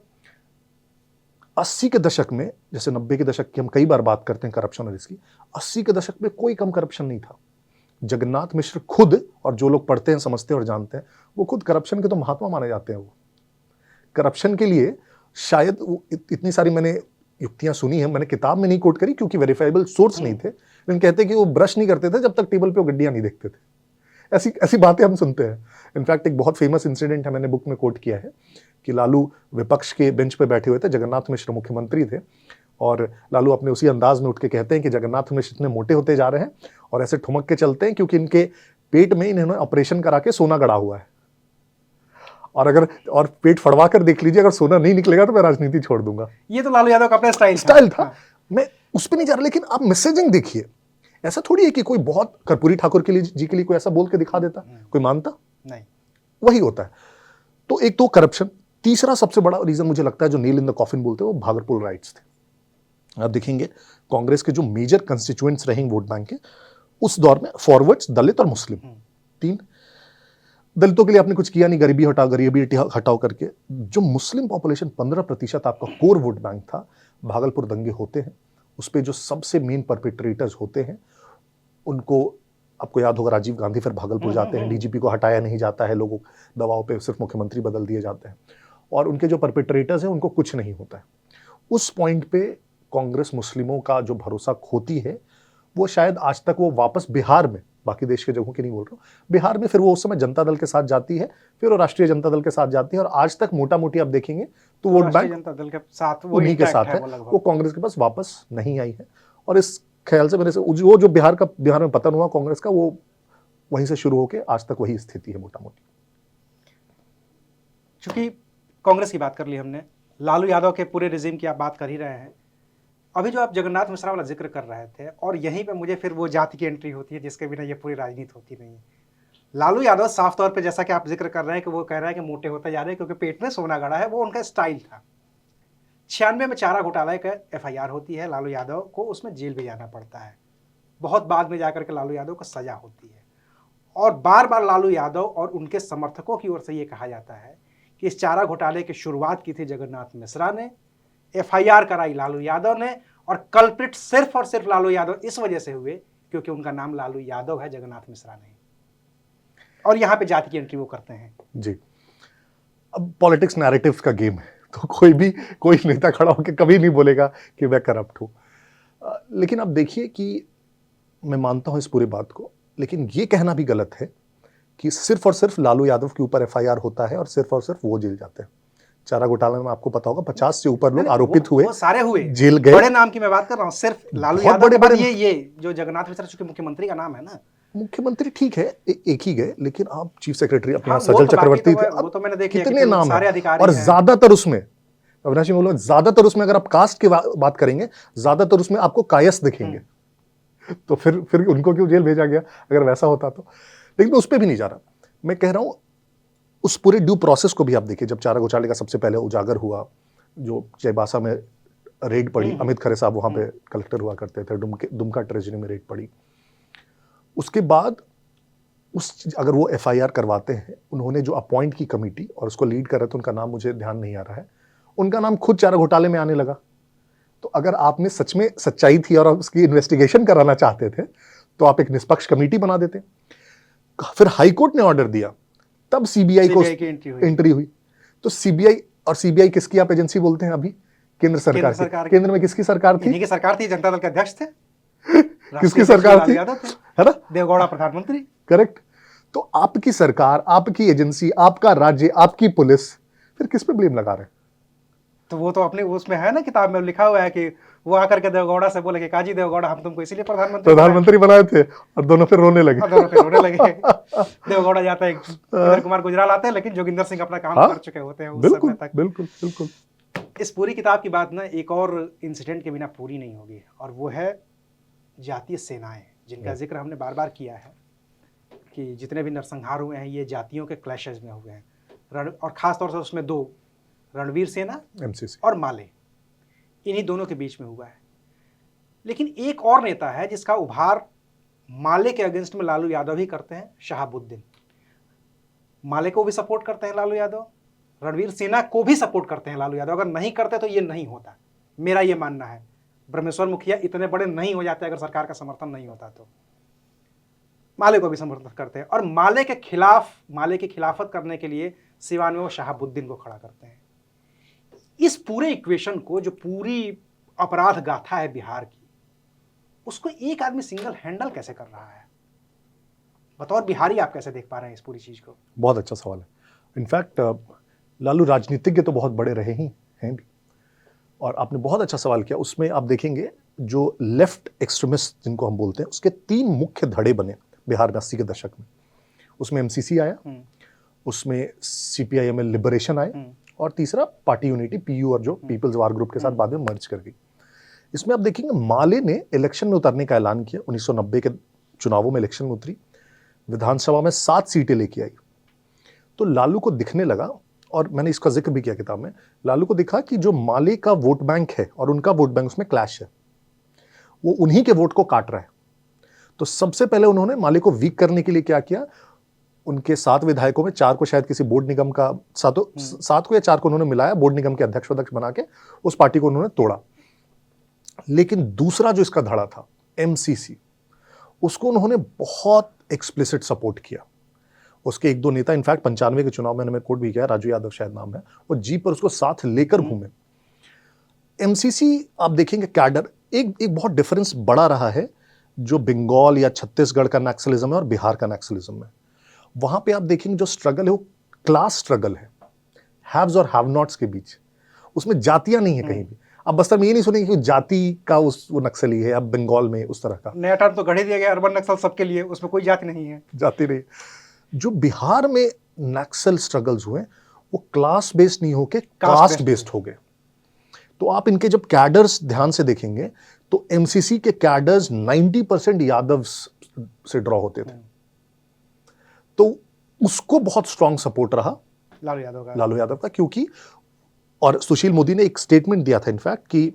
80 के दशक में, जैसे 90 के दशक की हम कई बार बात करते हैं करप्शन और इसकी, 80 के दशक में कोई कम करप्शन नहीं था। जगन्नाथ मिश्र खुद, और जो लोग पढ़ते हैं समझते हैं और जानते हैं, वो खुद करप्शन के तो महात्मा माने जाते हैं। वो करप्शन के लिए शायद इतनी सारी मैंने युक्तियां सुनी है, मैंने किताब में नहीं कोट करी क्योंकि वेरीफाइबल सोर्स नहीं थे, लेकिन कहते कि वो ब्रश नहीं करते थे जब तक टेबल पे वो गड्डियां नहीं देखते थे। ऐसी ऐसी बातें हम सुनते हैं। इनफैक्ट एक बहुत फेमस इंसिडेंट है, मैंने बुक में कोट किया है, कि लालू विपक्ष के बेंच पे बैठे हुए थे, जगन्नाथ मिश्र मुख्यमंत्री थे, और लालू अपने उसी अंदाज में उठ के कहते हैं कि जगन्नाथ मिश्र इतने मोटे होते जा रहे हैं और ऐसे ठुमक के चलते हैं क्योंकि इनके पेट में इन्होंने ऑपरेशन करा के सोना गड़ा हुआ है, और पेट फड़वा कर देख लीजिए, अगर सोना नहीं निकलेगा तो मैं राजनीति छोड़ दूंगा। ये तो लालू यादव का अपना स्टाइल था। मैं उस पर नहीं जा रहा, लेकिन आप मैसेजिंग देखिए, ऐसा थोड़ी है कि कोई बहुत कर्पूरी ठाकुर के लिए जी के लिए कोई ऐसा बोल के दिखा देता, कोई मानता नहीं, वही होता है। तो एक तो करप्शन, तीसरा सबसे बड़ा रीजन मुझे लगता है जो नील इन द कॉफिन बोलते हैं, वो भागलपुर राइट्स थे। आप देखेंगे कांग्रेस के जो मेजर कंस्टिट्यूएंट्स रहे वोट बैंक के उस दौर में, फॉरवर्ड्स, दलित और मुस्लिम, 3। दलितों के लिए आपने कुछ किया नहीं, गरीबी हटाओ करके। जो मुस्लिम पॉपुलेशन 15% आपका कोर वोट बैंक था, भागलपुर दंगे होते हैं, उस पर जो सबसे मेन परपेट्रेटर्स होते हैं उनको, आपको याद होगा राजीव गांधी फिर भागलपुर जाते हैं, डीजीपी को हटाया नहीं जाता है, लोगों दबाव पे सिर्फ मुख्यमंत्री बदल दिए जाते हैं, और उनके जो परपेट्रेटर्स हैं उनको कुछ नहीं होता है। उस पॉइंट पे कांग्रेस मुस्लिमों का जो भरोसा खोती है, वो शायद आज तक वो वापस बिहार में, बाकी देश के जगहों की नहीं बोल रहा हूँ, बिहार में फिर वो उस समय जनता दल के साथ जाती है, फिर वो राष्ट्रीय जनता दल के साथ जाती है, और आज तक मोटा मोटी आप देखेंगे तो वोट बैंक जनता दल के साथ उन्हीं के साथ है, वो कांग्रेस के पास वापस नहीं आई है। और इस ख्याल से मेरे से वो जो बिहार में पतन हुआ कांग्रेस का, वो वहीं से शुरू होकर आज तक वही स्थिति है मोटा मोटी। चूंकि कांग्रेस की बात कर ली हमने, लालू यादव के पूरे रिजीम की आप बात कर ही रहे हैं, अभी जो आप जगन्नाथ मिश्रा वाला जिक्र कर रहे थे, और यहीं पे मुझे फिर वो जाति की एंट्री होती है जिसके बिना ये पूरी राजनीति होती नहीं है। लालू यादव साफ तौर पे, जैसा कि आप जिक्र कर रहे हैं कि वो कह रहा है कि मोटे होते जा रहे हैं क्योंकि पेट में सोना गड़ा है, वो उनका स्टाइल था। 96 में चारा घोटाला का FIR होती है, लालू यादव को उसमें जेल भी जाना पड़ता है, बहुत बाद में जाकर के लालू यादव को सजा होती है, और बार बार लालू यादव और उनके समर्थकों की ओर से ये कहा जाता है कि इस चारा घोटाले की शुरुआत की थी जगन्नाथ मिश्रा ने, FIR कराई लालू यादव ने, और कल्प्रिट सिर्फ और सिर्फ लालू यादव इस वजह से हुए क्योंकि उनका नाम लालू यादव है, जगन्नाथ मिश्रा नहीं। और यहाँ पे जाति की एंट्री वो करते हैं। जी, अब पॉलिटिक्स नैरेटिव्स का गेम है, तो कोई नेता खड़ा होकर कभी नहीं बोलेगा कि मैं करप्ट हूं। लेकिन अब देखिए कि मैं मानता हूं इस पूरी बात को, लेकिन ये कहना भी गलत है कि सिर्फ और सिर्फ लालू यादव के ऊपर FIR होता है और सिर्फ वो जेल जाते हैं। चारा घोटाला में आपको पता होगा 50 से ऊपर लोग नहीं, आरोपित हुए, वो सारे हुए, जेल गए। बड़े नाम की मैं बात कर रहा हूँ, सिर्फ लालू बहुत यादव के बाद बड़े-बड़े ये जो जगन्नाथ मिश्रा चूंकि मुख्यमंत्री का नाम है ना, मुख्यमंत्री ठीक है, एक ही गए, लेकिन आप चीफ सेक्रेटरी अपने हाँ, यहाँ वो सजल तो बाकी चक्रवर्ती तो थे, वो अब तो मैंने देख लिया कि कितने नाम सारे है। अधिकारी और हैं। ज्यादातर उसमें, अविनाश जी बोलो, ज्यादातर उसमें अगर आप कास्ट की बात करेंगे, ज्यादातर उसमें आपको कायस्थ दिखेंगे। तो फिर उनको क्यों जेल भेजा गया अगर वैसा होता तो। लेकिन मैं उस पर भी नहीं जा रहा, मैं कह रहा हूं उस पूरे ड्यू प्रोसेस को भी आप देखिए। जब चारा घोटाले का सबसे पहले उजागर हुआ, जो चाईबासा में रेड पड़ी, अमित खरे साहब वहां पे कलेक्टर हुआ करते थे, दुमका ट्रेजरी में रेड पड़ी, उसके बाद अगर वो एफआईआर करवाते हैं, उन्होंने जो अपॉइंट की कमेटी और उसको लीड कर रहे थे, उनका नाम मुझे ध्यान नहीं आ रहा है, उनका नाम खुद चारा घोटाले में आने लगा। तो अगर आपने सच में सच्चाई थी और उसकी इन्वेस्टिगेशन कराना चाहते थे, तो आप एक निष्पक्ष कमेटी बना देते। फिर हाईकोर्ट ने ऑर्डर दिया, तब सीबीआई को एंट्री हुई। तो सीबीआई, और सीबीआई किसकी आप एजेंसी बोलते हैं अभी? केंद्र सरकार की। केंद्र में किसकी सरकार थी? इन्हीं की सरकार थी, जनता दल के अध्यक्ष थे। किसकी सरकार थी? है ना, देवगौड़ा प्रधानमंत्री। करेक्ट। तो आपकी सरकार, आपकी एजेंसी, आपका राज्य, आपकी पुलिस, फिर किस पे ब्लेम लगा रहे हैं? तो वो तो अपने उसमें है ना, किताब में लिखा हुआ है कि वो आकर के देवगौड़ा से बोले कि काजी देवगौड़ा, हम तुमको इसीलिए प्रधानमंत्री बनाए थे, और दोनों फिर रोने लगे। दोनों फिर रोने लगे। देवगौड़ा जाता है, इंद्र कुमार गुजराल आते हैं, लेकिन जोगिंदर सिंह अपना काम कर चुके होते हैं उस समय तक। बिल्कुल बिल्कुल। इस पूरी किताब की बात ना एक और इंसिडेंट के बिना पूरी नहीं होगी, और वो है जातीय सेनाएं, जिनका जिक्र हमने बार बार किया है कि जितने भी नरसंहार हुए हैं ये जातियों के क्लैशेस में हुए हैं, और खास तौर से उसमें दो, रणवीर सेना एमसीसी और माले, इन्हीं दोनों के बीच में हुआ है। लेकिन एक और नेता है जिसका उभार माले के अगेंस्ट में लालू यादव ही करते हैं, शहाबुद्दीन। माले को भी सपोर्ट करते हैं लालू यादव, रणवीर सेना को भी सपोर्ट करते हैं लालू यादव। अगर नहीं करते तो ये नहीं होता, मेरा ये मानना है। ब्रह्मेश्वर मुखिया इतने बड़े नहीं हो जाते अगर सरकार का समर्थन नहीं होता तो। माले को भी समर्थन करते हैं, और माले के खिलाफ, माले की खिलाफत करने के लिए सिवान में वो शहाबुद्दीन को खड़ा करते हैं। इस पूरे इक्वेशन को, जो पूरी अपराध गाथा है बिहार की, उसको एक आदमी सिंगल हैंडल कैसे कर रहा है? बतौर बिहारी आप कैसे देख पा रहे हैं इस पूरी चीज को? बहुत अच्छा सवाल है। इनफैक्ट लालू राजनीतिज्ञ तो बहुत बड़े रहे ही हैं भी, और आपने बहुत अच्छा सवाल किया। उसमें आप देखेंगे जो लेफ्ट एक्सट्रीमिस्ट जिनको हम बोलते हैं, उसके 3 मुख्य धड़े बने बिहार में 80 के दशक में। उसमें एमसीसी आया, उसमें सीपीआईएमएल लिबरेशन आए, और तीसरा पार्टी यूनिटी, पीयू, और जो पीपल्स वार ग्रुप के साथ बाद में मर्ज कर गई। इसमें आप देखेंगे माले ने इलेक्शन में उतरने का ऐलान किया। 1990 के चुनावों में इलेक्शन में उतरी, विधानसभा में 7 सीटें लेके आई। तो लालू को दिखने लगा, और मैंने इसका जिक्र भी किया किताब में, लालू को दिखा कि जो माले का वोट बैंक है और उनका वोट बैंक, उसमें क्लैश है, वो उन्हीं के वोट को काट रहा है। तो सबसे पहले उन्होंने माले को वीक करने के लिए क्या किया, उनके 7 विधायकों में 4 को शायद किसी बोर्ड निगम का, 7 को या 4 को उन्होंने मिलाया, बोर्ड निगम के अध्यक्ष बना के उस पार्टी को उन्होंने तोड़ा। लेकिन दूसरा जो इसका धड़ा था, एमसीसी, उसको उन्होंने बहुत एक्सप्लिसिट सपोर्ट किया। उसके 1-2 नेता, इनफैक्ट 95 के चुनाव में मैंने कोट भी किया, राजू यादव शायद नाम है, वो जीप पर उसको साथ लेकर घूमे। एमसीसी आप देखेंगे कैडर, एक बहुत डिफरेंस बड़ा रहा है, जो बंगाल या छत्तीसगढ़ का नक्सलिज्म है और बिहार का नक्सलिज्म है। वहां पे आप देखेंगे जो स्ट्रगल है वो क्लास स्ट्रगल है, हैव्स और हैव नॉट्स के बीच। उसमें जातियां नहीं है कहीं भी। अब बस्तर में ये नहीं सुनेंगे कि जाति का वो नक्सली है, अब बंगाल में उस तरह का नया टर्म तो गढ़ दिया गया, अर्बन नक्सल सबके लिए, उसमें कोई जाति नहीं है, जाति नहीं। जो बिहार में नक्सल स्ट्रगल्स हुए वो क्लास बेस्ड नहीं होके कास्ट बेस्ड हो गए। तो आप इनके जब कैडर्स ध्यान से देखेंगे तो एमसीसी के कैडर्स 90% यादव से ड्रॉ होते थे। तो उसको बहुत स्ट्रांग सपोर्ट रहा लालू यादव का, क्योंकि, और सुशील मोदी ने एक स्टेटमेंट दिया था इनफैक्ट कि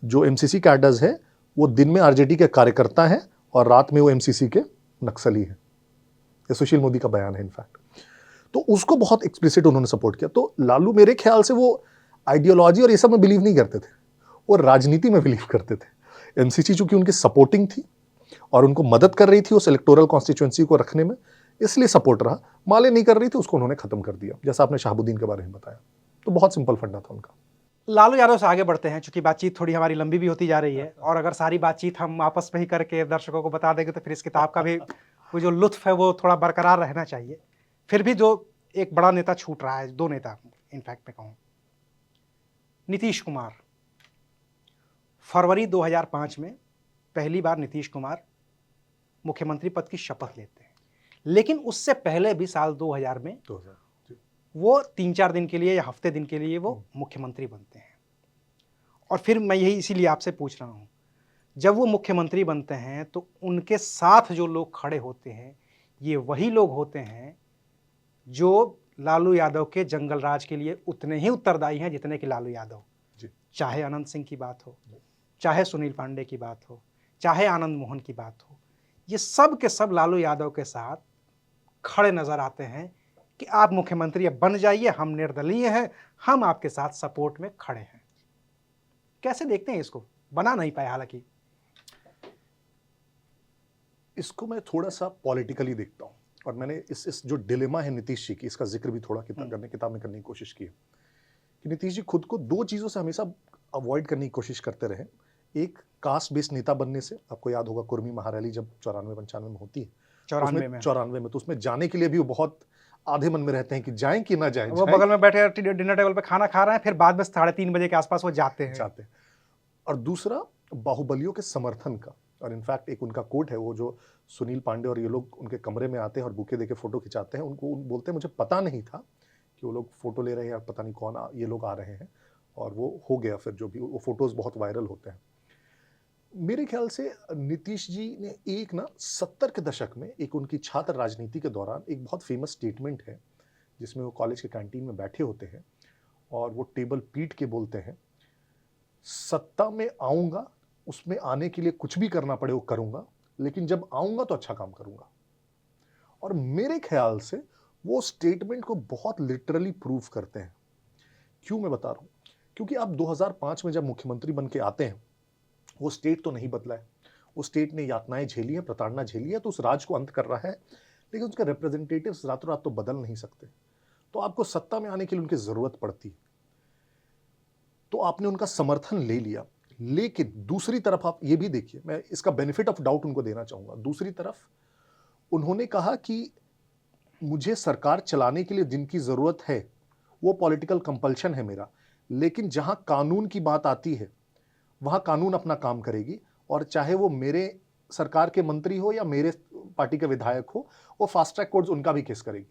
जो एमसीसी कैडर्स है वो दिन में आरजेडी के कार्यकर्ता हैं और रात में वो एमसीसी के नक्सली हैं। ये सुशील मोदी का बयान है इनफैक्ट। तो उसको बहुत एक्सप्लिसिट उन्होंने सपोर्ट किया। तो लालू मेरे ख्याल से वो आइडियोलॉजी और ये सब में बिलीव नहीं करते थे, वो राजनीति में बिलीव करते थे। एमसीसी चूंकि उनकी सपोर्टिंग थी और उनको मदद कर रही थी उस इलेक्टोरल कॉन्स्टिट्यूएंसी को रखने में, इसलिए सपोर्ट रहा। माले नहीं कर रही थी, उसको उन्होंने खत्म कर दिया, जैसा आपने शहाबुद्दीन के बारे में बताया। तो बहुत सिंपल फंडा था उनका। लालू यादव से आगे बढ़ते हैं, चूंकि बातचीत थोड़ी हमारी लंबी भी होती जा रही है, और अगर सारी बातचीत हम आपस में ही करके दर्शकों को बता देंगे तो फिर इस किताब का भी वो जो लुत्फ है वो थोड़ा बरकरार रहना चाहिए। फिर भी जो एक बड़ा नेता छूट रहा है, 2 नेता इनफैक्ट मैं कहूँ, नीतीश कुमार, फरवरी 2005 में पहली बार नीतीश कुमार मुख्यमंत्री पद की शपथ लेते हैं, लेकिन उससे पहले भी साल 2000 में 2000 जी। वो 3-4 दिन के लिए या हफ्ते दिन के लिए वो मुख्यमंत्री बनते हैं। और फिर मैं यही इसीलिए आपसे पूछ रहा हूँ, जब वो मुख्यमंत्री बनते हैं तो उनके साथ जो लोग खड़े होते हैं, ये वही लोग होते हैं जो लालू यादव के जंगल राज के लिए उतने ही उत्तरदायी हैं जितने कि लालू यादव। जी। चाहे अनंत सिंह की बात हो, चाहे सुनील पांडे की बात हो, चाहे आनंद मोहन की बात हो, ये सब के सब लालू यादव के साथ खड़े नजर आते हैं कि आप मुख्यमंत्री अब बन जाइए, हम निर्दलीय हैं, हम आपके साथ सपोर्ट में खड़े हैं। कैसे देखते हैं इसको? बना नहीं पाए हालांकि। इसको मैं थोड़ा सा पॉलिटिकली देखता हूं, और मैंने इस जो डिलेमा है नीतीश जी की, इसका जिक्र भी थोड़ा किताब में करने की कोशिश की है कि नीतीश जी खुद को दो चीजों से हमेशा अवॉइड करने की कोशिश करते रहे। एक, कास्ट बेस्ड नेता बनने से। आपको याद होगा कुर्मी महारैली जब 94-95 में होती है, 94 में, तो उसमें जाने के लिए भी वो बहुत आधे मन में रहते हैं कि जाएं कि ना जाएं। वो बगल में बैठे डिनर टेबल पे खाना खा रहे हैं, फिर बाद में 3:30 बजे के आसपास वो जाते हैं। और दूसरा, बाहुबलियों के समर्थन का। और इनफैक्ट एक उनका कोट है, वो जो सुनील पांडे और ये लोग उनके कमरे में आते हैं और बुके देके फोटो खिंचाते हैं, उनको बोलते हैं मुझे पता नहीं था कि वो लोग फोटो ले रहे हैं, पता नहीं कौन ये लोग आ रहे हैं, और वो हो गया फिर जो भी, वो फोटोज बहुत वायरल होते हैं। मेरे ख्याल से नीतीश जी ने एक ना 70 के दशक में एक उनकी छात्र राजनीति के दौरान एक बहुत फेमस स्टेटमेंट है, जिसमें वो कॉलेज के कैंटीन में बैठे होते हैं और वो टेबल पीट के बोलते हैं, सत्ता में आऊंगा, उसमें आने के लिए कुछ भी करना पड़े वो करूंगा, लेकिन जब आऊंगा तो अच्छा काम करूंगा। और मेरे ख्याल से वो स्टेटमेंट को बहुत लिटरली प्रूव करते हैं। क्यों मैं बता रहा हूं? क्योंकि आप 2005 में जब मुख्यमंत्री बन के आते हैं, वो स्टेट तो नहीं बदला है, वो स्टेट ने यातनाएं झेली है, प्रताड़ना झेली है, तो उस राज को अंत कर रहा है, लेकिन उसके रिप्रेजेंटेटिव्स रातों रात तो बदल नहीं सकते, तो आपको सत्ता में आने के लिए उनकी जरूरत पड़ती, तो आपने उनका समर्थन ले लिया। लेकिन दूसरी तरफ आप ये भी देखिए, मैं इसका बेनिफिट ऑफ डाउट उनको देना चाहूंगा, दूसरी तरफ उन्होंने कहा कि मुझे सरकार चलाने के लिए जिनकी जरूरत है वो पॉलिटिकल कंपल्शन है मेरा, लेकिन जहां कानून की बात आती है वहां कानून अपना काम करेगी, और चाहे वो मेरे सरकार के मंत्री हो या मेरे पार्टी के विधायक हो, वो फास्ट ट्रैक कोर्ट्स उनका भी केस करेगी।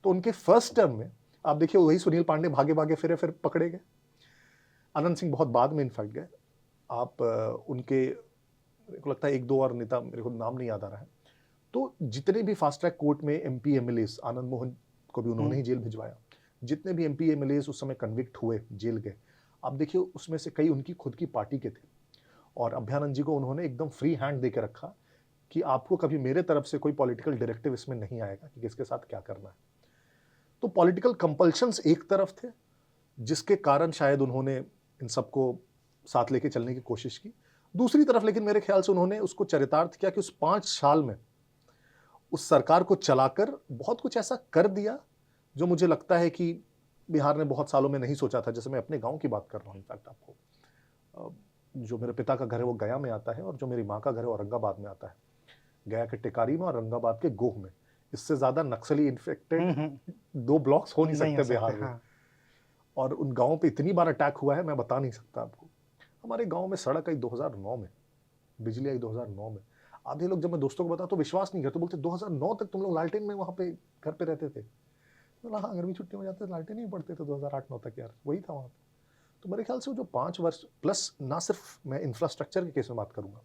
तो उनके फर्स्ट टर्म में आप देखिए वही सुनील पांडे भागे भागे फिर पकड़े गए, अनंत सिंह बहुत बाद में इनफैक्ट गए। आप उनके, मेरे को लगता है एक दो और नेता, मेरे को नाम नहीं याद आ रहा है, तो जितने भी फास्ट ट्रैक कोर्ट में एमपी एमएलए, आनंद मोहन को भी उन्होंने ही जेल भिजवाया, जितने भी एमपी एमएलए उस समय कन्विक्ट हुए, जेल गए, आप देखिए उसमें से कई उनकी खुद की पार्टी के थे, और अभ्यानंद जी को उन्होंने एकदम फ्री हैंड देकर रखा कि आपको कभी मेरे तरफ से कोई पॉलिटिकल डायरेक्टिव इसमें नहीं आएगा कि किसके साथ क्या करना है। तो पॉलिटिकल कंपल्शंस एक तरफ थे, जिसके कारण शायद उन्होंने इन सबको साथ लेके चलने की कोशिश की। दूसरी तरफ लेकिन मेरे ख्याल से उन्होंने उसको चरितार्थ किया कि उस 5 साल में उस सरकार को चलाकर बहुत कुछ ऐसा कर दिया जो मुझे लगता है कि बिहार ने बहुत सालों में नहीं सोचा था। जैसे मैं अपने गांव की बात कर रहा हूँ, इनफैक्ट आपको, जो मेरे पिता का घर है वो गया में आता है, और जो मेरी माँ का घर है वो औरंगाबाद में आता है, गया के टिकारी में और औरंगाबाद के गोह में। इससे ज्यादा नक्सली इन्फेक्टेड 2 ब्लॉक्स हो नहीं सकते बिहार में। और उन गाँव पे इतनी बार अटैक हुआ है, मैं बता नहीं सकता आपको। हमारे गांव में सड़क आई 2009 में, बिजली आई 2009 में। आधे लोग जब मैं दोस्तों को बताता तो विश्वास नहीं करते, बोलते 2009 तक तुम लोग लालटेन में वहां पे घर पे रहते थे। बोला हाँ, गर्मी छुट्टी में जाते लालटेन नहीं पड़ते थे 2008-9 तक, यार वही था वहां पे। तो मेरे ख्याल से वो जो 5 वर्ष प्लस, ना सिर्फ मैं इंफ्रास्ट्रक्चर के केस में बात करूंगा,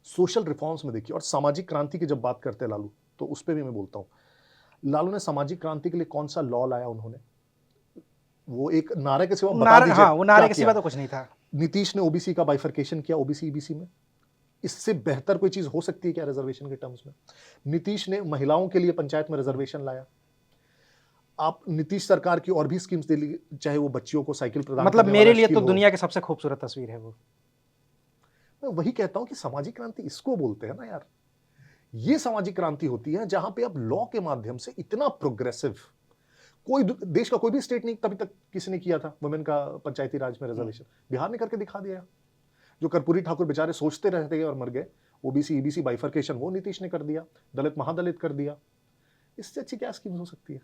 सोशल रिफॉर्म्स में देखिए, और सामाजिक क्रांति की जब बात करते हैं लालू, तो उस पर भी मैं बोलता हूँ, लालू ने सामाजिक क्रांति के लिए कौन सा लॉ लाया उन्होंने, वो एक नारे के सिवा बता दीजिए। हाँ, वो नारे के सिवा तो कुछ नहीं था। नीतीश ने ओबीसी का बाइफरकेशन किया, ओबीसी ईबीसी में। इससे बेहतर कोई चीज हो सकती है क्या रिजर्वेशन के टर्म्स में? नीतीश ने महिलाओं के लिए पंचायत में रिजर्वेशन लाया। आप नीतीश सरकार की और भी स्कीम्स दे ली, चाहे वो बच्चियों को साइकिल प्रदान, मतलब मेरे लिए तो दुनिया की सबसे खूबसूरत तस्वीर है वो। मैं वही कहता हूं कि सामाजिक क्रांति इसको बोलते हैं ना यार। ये सामाजिक क्रांति होती है जहां पे आप लॉ के माध्यम से इतना प्रोग्रेसिव, कोई देश का कोई भी स्टेट नहीं तभी तक किसी ने किया था वुमेन का पंचायती राज में रिजर्वेशन। बिहार ने करके दिखा दिया। जो कर्पूरी ठाकुर बेचारे सोचते रहते गए और मर गए, ओबीसी ईबीसी बाइफरकेशन वो नीतीश ने कर दिया, दलित महादलित कर दिया। इससे अच्छी क्या स्कीम हो सकती है?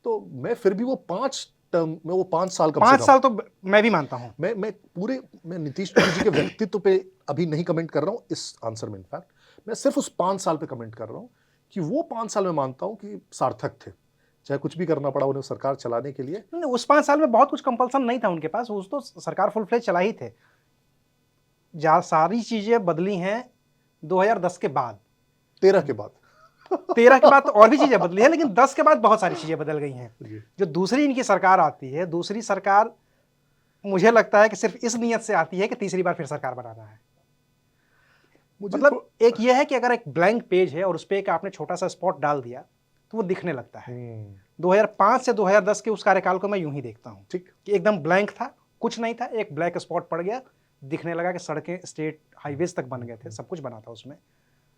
तो मैं फिर भी वो 5 टर्म में, वो 5 साल कम 5 से साल तो मैं भी मानता हूं। मैं नीतीश कुमार जी के व्यक्तित्व पे अभी नहीं कमेंट कर रहा हूं इस आंसर में। इनफैक्ट मैं सिर्फ उस 5 साल पे कमेंट कर रहा हूं कि वो 5 साल में मानता हूं कि सार्थक थे, चाहे कुछ भी करना पड़ा उन्हें सरकार चलाने के लिए। नहीं, उस 5 साल में बहुत कुछ कंपल्सन नहीं था उनके पास, उस तो सरकार फुल फ्लेज चला ही थे। जहाँ सारी चीजें बदली हैं 2010 के बाद, 13 के बाद 13 के बाद तो और भी चीजें बदली हैं, लेकिन 10 के बाद बहुत सारी चीजें बदल गई हैं। जी। जो दूसरी इनकी सरकार आती है, दूसरी सरकार मुझे लगता है कि सिर्फ इस नियत से आती है कि तीसरी बार फिर सरकार बनाना है। मुझे मतलब एक यह है कि अगर एक ब्लैंक पेज है और उस पर एक आपने छोटा सा स्पॉट डाल दिया तो वो दिखने लगता है। 2005 से 2010 के उस कार्यकाल को मैं यूं ही देखता हूं, ठीक, कि एकदम ब्लैंक था, कुछ नहीं था, एक ब्लैक स्पॉट पड़ गया, दिखने लगा कि सड़कें स्टेट हाईवेज तक बन गए थे, सब कुछ बना था उसमें।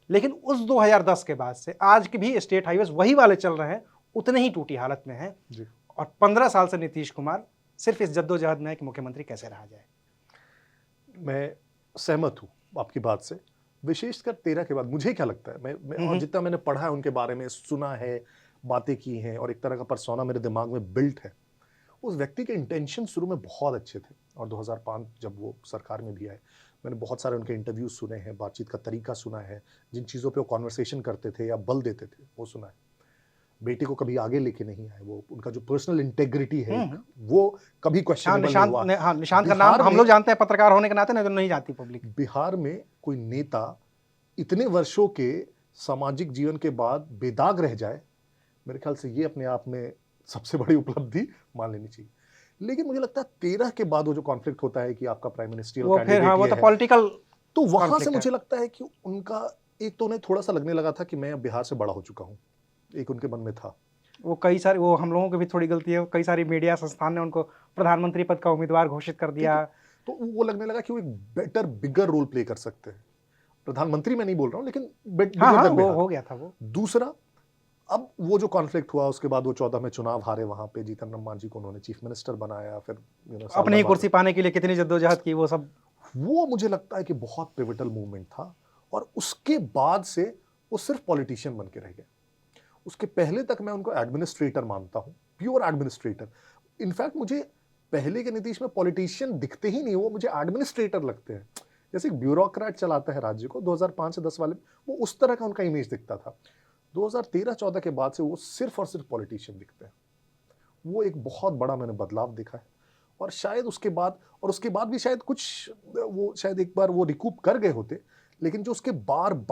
लेकिन उस 2010 के बाद से आज के भी स्टेट हाईवेज वही वाले चल रहे हैं, उतने ही टूटी हालत में हैं। जी। और 15 साल से नीतीश कुमार सिर्फ इस जद्दोजहद में है कि मुख्यमंत्री कैसे रहा जाए। मैं सहमत हूँ आपकी बात से, विशेषकर 13 के बाद। मुझे क्या लगता है, मैं और जितना मैंने पढ़ा है उनके बारे में, सुना है, बातें की हैं, और एक तरह का पर्सोना मेरे दिमाग में बिल्ट है, उस व्यक्ति के इंटेंशन शुरू में बहुत अच्छे थे। और 2005 जब वो सरकार में भी आए, मैंने बहुत सारे उनके इंटरव्यूज सुने हैं, बातचीत का तरीका सुना है, जिन चीज़ों पे वो कॉन्वर्सेशन करते थे या बल देते थे वो सुना है। बेटी को कभी आगे लेके नहीं आए, वो उनका जो पर्सनल इंटेग्रिटी है वो कभी क्वेश्चनेबल नहीं हुआ। निशांत का नाम हम लोग जानते हैं पत्रकार होने के नाते, नहीं तो नहीं जानती पब्लिक। बिहार में कोई नेता इतने वर्षों के सामाजिक जीवन के बाद बेदाग रह जाए, मेरे ख्याल से ये अपने आप में सबसे बड़ी उपलब्धि मान लेनी चाहिए। लेकिन मुझे लगता है 13 के बाद वो जो कॉन्फ्लिक्ट होता है कि आपका प्राइम मिनिस्ट्रियल कैंडिडेट वो तो पॉलिटिकल, तो वहां से मुझे लगता है कि उनका एक तो उन्हें थोड़ा सा लगने लगा था कि मैं अब बिहार से बड़ा हो चुका हूं, एक उनके मन में था। वो कई सारे, वो हम लोगों की भी थोड़ी गलती है, कई सारी मीडिया संस्थान ने उनको प्रधानमंत्री पद का उम्मीदवार घोषित कर दिया, तो वो लगने लगा कि वो एक बेटर बिगर रोल प्ले कर सकते हैं। प्रधानमंत्री मैं नहीं बोल रहा हूं, लेकिन वो हो गया था वो। दूसरा, अब वो जो कॉन्फ्लिक्ट हुआ उसके बाद वो 14 में चुनाव हारे, वहां पे जीतन राम मांझी को उन्होंने चीफ मिनिस्टर बनाया, फिर अपनी ही कुर्सी पाने के लिए कितनी जद्दोजहद की, वो सब, वो मुझे लगता है कि बहुत पिवटल मूवमेंट था। और उसके बाद से वो सिर्फ पॉलिटिशियन बन के रह गए। उसके पहले तक मैं उनको एडमिनिस्ट्रेटर मानता हूं, प्योर एडमिनिस्ट्रेटर। इनफैक्ट मुझे पहले के नीतीश में पॉलिटिशियन दिखते ही नहीं, वो मुझे एडमिनिस्ट्रेटर लगते हैं, जैसे एक ब्यूरोक्रेट चलाता है राज्य को। 2005 से 10 वाले वो उस तरह का उनका इमेज दिखता था। 2013-14 के बाद से वो सिर्फ और सिर्फ पॉलिटिशियन दिखते हैं। वो एक बहुत बड़ा मैंने बदलाव देखा है। और शायद उसके बाद भी शायद कुछ वो शायद एक बार वो रिकूप कर गए होते, लेकिन जो उसके बाद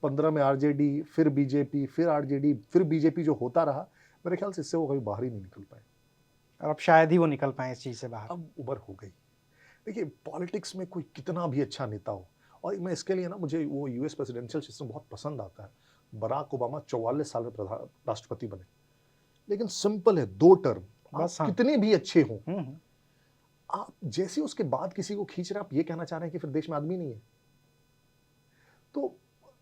15 में आरजेडी, फिर बीजेपी, फिर आरजेडी, फिर बीजेपी जो होता रहा, मेरे ख्याल से इससे वो कभी बाहर ही नहीं निकल पाए। और अब शायद ही वो निकल पाए इस चीज से बाहर। अब उम्र हो गई। देखिए, पॉलिटिक्स में कोई कितना भी अच्छा नेता हो, और मैं इसके लिए ना, मुझे वो यूएस प्रेसिडेंशियल सिस्टम बहुत पसंद आता है। बराक ओबामा 44 साल में राष्ट्रपति बने, लेकिन सिंपल है, 2 टर्म। बस, आप कितने भी अच्छे हों, आप जैसे उसके बाद किसी को खींच रहे हैं, आप ये कहना चाह रहे हैं कि फिर देश में आदमी नहीं है। तो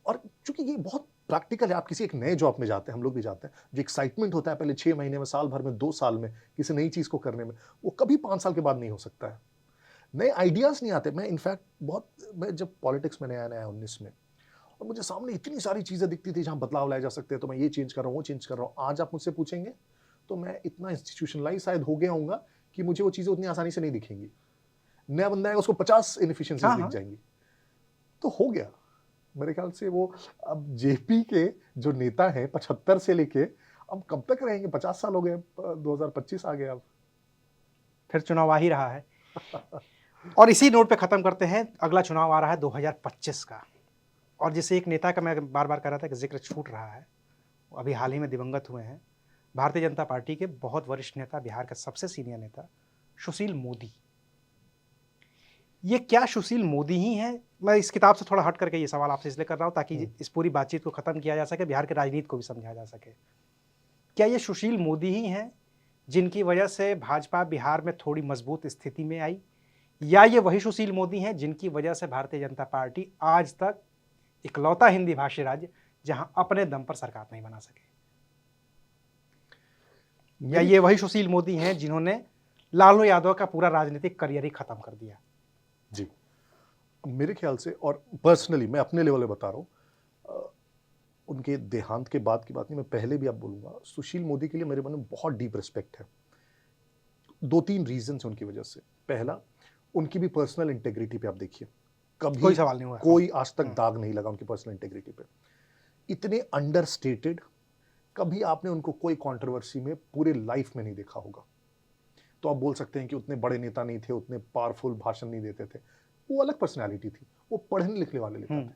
और चूंकि ये बहुत प्रैक्टिकल है, आप किसी एक नए जॉब में जाते हैं, हम लोग भी जाते हैं, जो एक्साइटमेंट होता है पहले 6 महीने में, साल भर में, 2 साल में किसी नई चीज को करने में, वो कभी 5 साल के बाद नहीं हो सकता है। नए आइडियाज नहीं आते। मैं इनफैक्ट मैं जब पॉलिटिक्स में नया 19 में, और मुझे सामने इतनी सारी चीजें दिखती थी जहां बदलाव लाए जा सकते हैं, तो मैं ये चेंज कर रहा हूँ, वो चेंज कर रहा हूँ। आज आप मुझसे पूछेंगे तो मैं इतना इंस्टीट्यूशनलाइज शायद हो गया हूँगा कि मुझे वो चीजें उतनी आसानी से नहीं दिखेंगी। नया बंदा आएगा, उसको 50 इनएफिशिएंसीज दिख जाएंगी। तो हो गया मेरे ख्याल से वो। अब जेपी के जो नेता हैं 75 से लेके अब कब तक रहेंगे? 50 साल हो गए, 2025 आ गया, अब फिर चुनाव आ ही रहा है। और इसी नोट पे खत्म करते हैं, अगला चुनाव आ रहा है 2025 का, और जिसे एक नेता का मैं बार बार कह रहा था कि जिक्र छूट रहा है, अभी हाल ही में दिवंगत हुए हैं, भारतीय जनता पार्टी के बहुत वरिष्ठ नेता, बिहार के सबसे सीनियर नेता सुशील मोदी। ये क्या सुशील मोदी ही हैं? मैं इस किताब से थोड़ा हट करके ये सवाल आपसे इसलिए कर रहा हूँ ताकि इस पूरी बातचीत को खत्म किया जा सके, बिहार के राजनीति को भी समझा जा सके। क्या ये सुशील मोदी ही हैं जिनकी वजह से भाजपा बिहार में थोड़ी मजबूत स्थिति में आई, या ये वही सुशील मोदी हैं जिनकी वजह से भारतीय जनता पार्टी आज तक इकलौता हिंदी भाषी राज्य जहां अपने दम पर सरकार नहीं बना सके? या ये वही सुशील मोदी हैं जिन्होंने लालू यादव का पूरा राजनीतिक करियर ही खत्म कर दिया? जी, मेरे ख्याल से, और पर्सनली मैं अपने लेवल पे बता रहा हूँ, उनके देहांत के बाद की बात नहीं, मैं पहले भी आप बोलूँगा, सुशील मोदी के लिए मेरे मन में बहुत डीप रिस्पेक्ट है। दो तीन रीजन है उनकी वजह से। पहला, उनकी भी पर्सनल इंटेग्रिटी पे आप देखिए, कभी कोई सवाल नहीं हुआ, कोई आज तक दाग नहीं लगा उनकी पर्सनल इंटेग्रिटी पे। इतने अंडरस्टेटेड, कभी आपने उनको कोई कंट्रोवर्सी में पूरे लाइफ में नहीं देखा होगा। तो आप बोल सकते हैं कि उतने बड़े नेता नहीं थे, उतने पावरफुल भाषण नहीं देते थे, वो अलग पर्सनैलिटी थी, वो पढ़ने लिखने वाले नेता थे।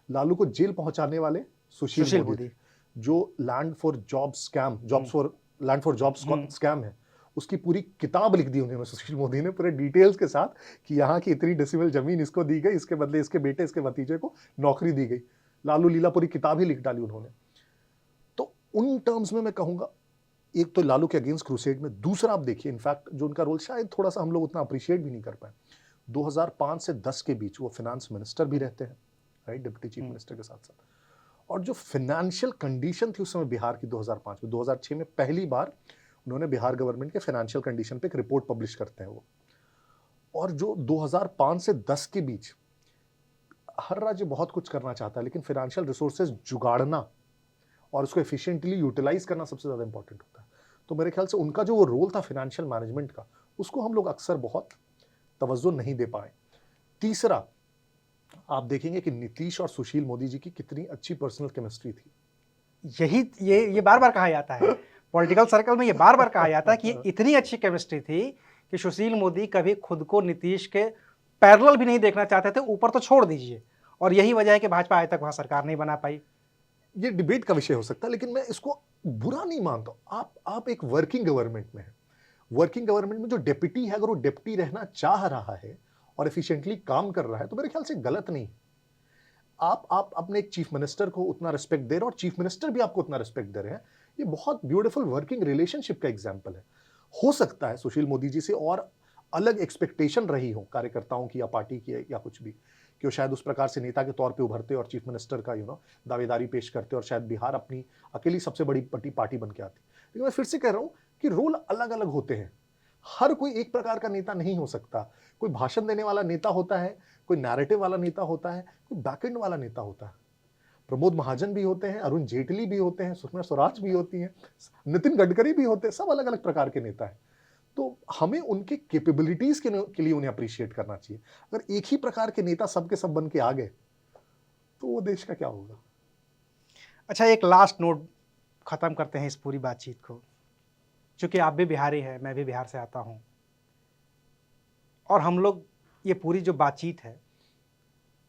लालू को जेल पहुंचाने वाले सुशील मोदी थे, जो land for job scam, land for jobs scam है, उसकी पूरी किताब लिख दी उन्होंने सुशील मोदी ने पूरे डिटेल्स के साथ कि यहाँ की इतनी डेसिमल जमीन इसको दी गई, इसके बदले इसके बेटे इसके भतीजे को नौकरी दी गई। लालू लीला पूरी किताब ही लिख डाली उन्होंने। तो उन टर्म्स में मैं कहूंगा, एक तो लालू के अगेंस्ट क्रूसेड में, दूसरा आप देखिए इनफैक्ट जो उनका रोल शायद थोड़ा सा हम लोग उतना अप्रिशिएट भी नहीं कर पाए, 2005 से 10 के बीच वो फाइनेंस मिनिस्टर भी रहते हैं, राइट, डिप्टी चीफ मिनिस्टर के साथ साथ। और जो फाइनेंशियल कंडीशन थी उस समय बिहार की 2005 में, 2006 में पहली बार उन्होंने बिहार गवर्नमेंट के फाइनेंशियल कंडीशन पे एक रिपोर्ट पब्लिश करते हैं वो। और जो 2005 से 10 के बीच हर राज्य बहुत कुछ करना चाहता है, लेकिन फाइनेंशियल रिसोर्सेज जुगाड़ना और उसको एफिशिएंटली यूटिलाइज करना सबसे ज़्यादा इंपॉर्टेंट होता है। तो मेरे ख्याल से उनका जो वो रोल था फाइनेंशियल मैनेजमेंट का, उसको हम लोग अक्सर बहुत तवज्जो नहीं दे पाए। तीसरा, आप देखेंगे कि नीतीश और सुशील मोदी जी की कितनी अच्छी पर्सनल केमिस्ट्री थी। यही ये बार बार कहा जाता है पॉलिटिकल सर्कल में, ये बार बार कहा जाता है कि इतनी अच्छी केमिस्ट्री थी कि सुशील मोदी कभी खुद को नीतीश के पैरेलल भी नहीं देखना चाहते थे, ऊपर तो छोड़ दीजिए। और यही वजह है कि भाजपा आज तक वहां सरकार नहीं बना पाई। ये डिबेट का विषय हो सकता है, लेकिन मैं इसको बुरा नहीं मानता। आप एक वर्किंग गवर्नमेंट में है, वर्किंग गवर्नमेंट में जो डेप्यूटी है, अगर वो डेप्यूटी रहना चाह रहा है और एफिशिएंटली काम कर रहा है, तो मेरे ख्याल से गलत नहीं। आप अपने एक चीफ मिनिस्टर को उतना रिस्पेक्ट दे रहे हो और चीफ मिनिस्टर भी आपको उतना रिस्पेक्ट दे रहे हैं, ये बहुत ब्यूटीफुल वर्किंग रिलेशनशिप का एग्जाम्पल है। हो सकता है सुशील मोदी जी से और अलग एक्सपेक्टेशन रही हो कार्यकर्ताओं की या पार्टी की या कुछ भी, कि वो शायद उस प्रकार से नेता के तौर पे उभरते और चीफ मिनिस्टर का दावेदारी पेश करते और शायद बिहार अपनी अकेली सबसे बड़ी पार्टी बन के आती। लेकिन मैं फिर से कह रहा हूं कि रोल अलग अलग होते हैं, हर कोई एक प्रकार का नेता नहीं हो सकता। कोई भाषण देने वाला नेता होता है, कोई नैरेटिव वाला नेता होता है, कोई बैकएंड वाला नेता होता है। प्रमोद महाजन भी होते हैं, अरुण जेटली भी होते हैं, सुषमा स्वराज भी होती हैं, नितिन गडकरी भी होते हैं, सब अलग अलग प्रकार के नेता हैं। तो हमें उनके कैपेबिलिटीज के लिए उन्हें अप्रिशिएट करना चाहिए। अगर एक ही प्रकार के नेता सबके सब बन के आ गए तो वो देश का क्या होगा। अच्छा, एक लास्ट नोट खत्म करते हैं इस पूरी बातचीत को। चूंकि आप भी बिहारी हैं, मैं भी बिहार से आता हूं, और हम लोग ये पूरी जो बातचीत है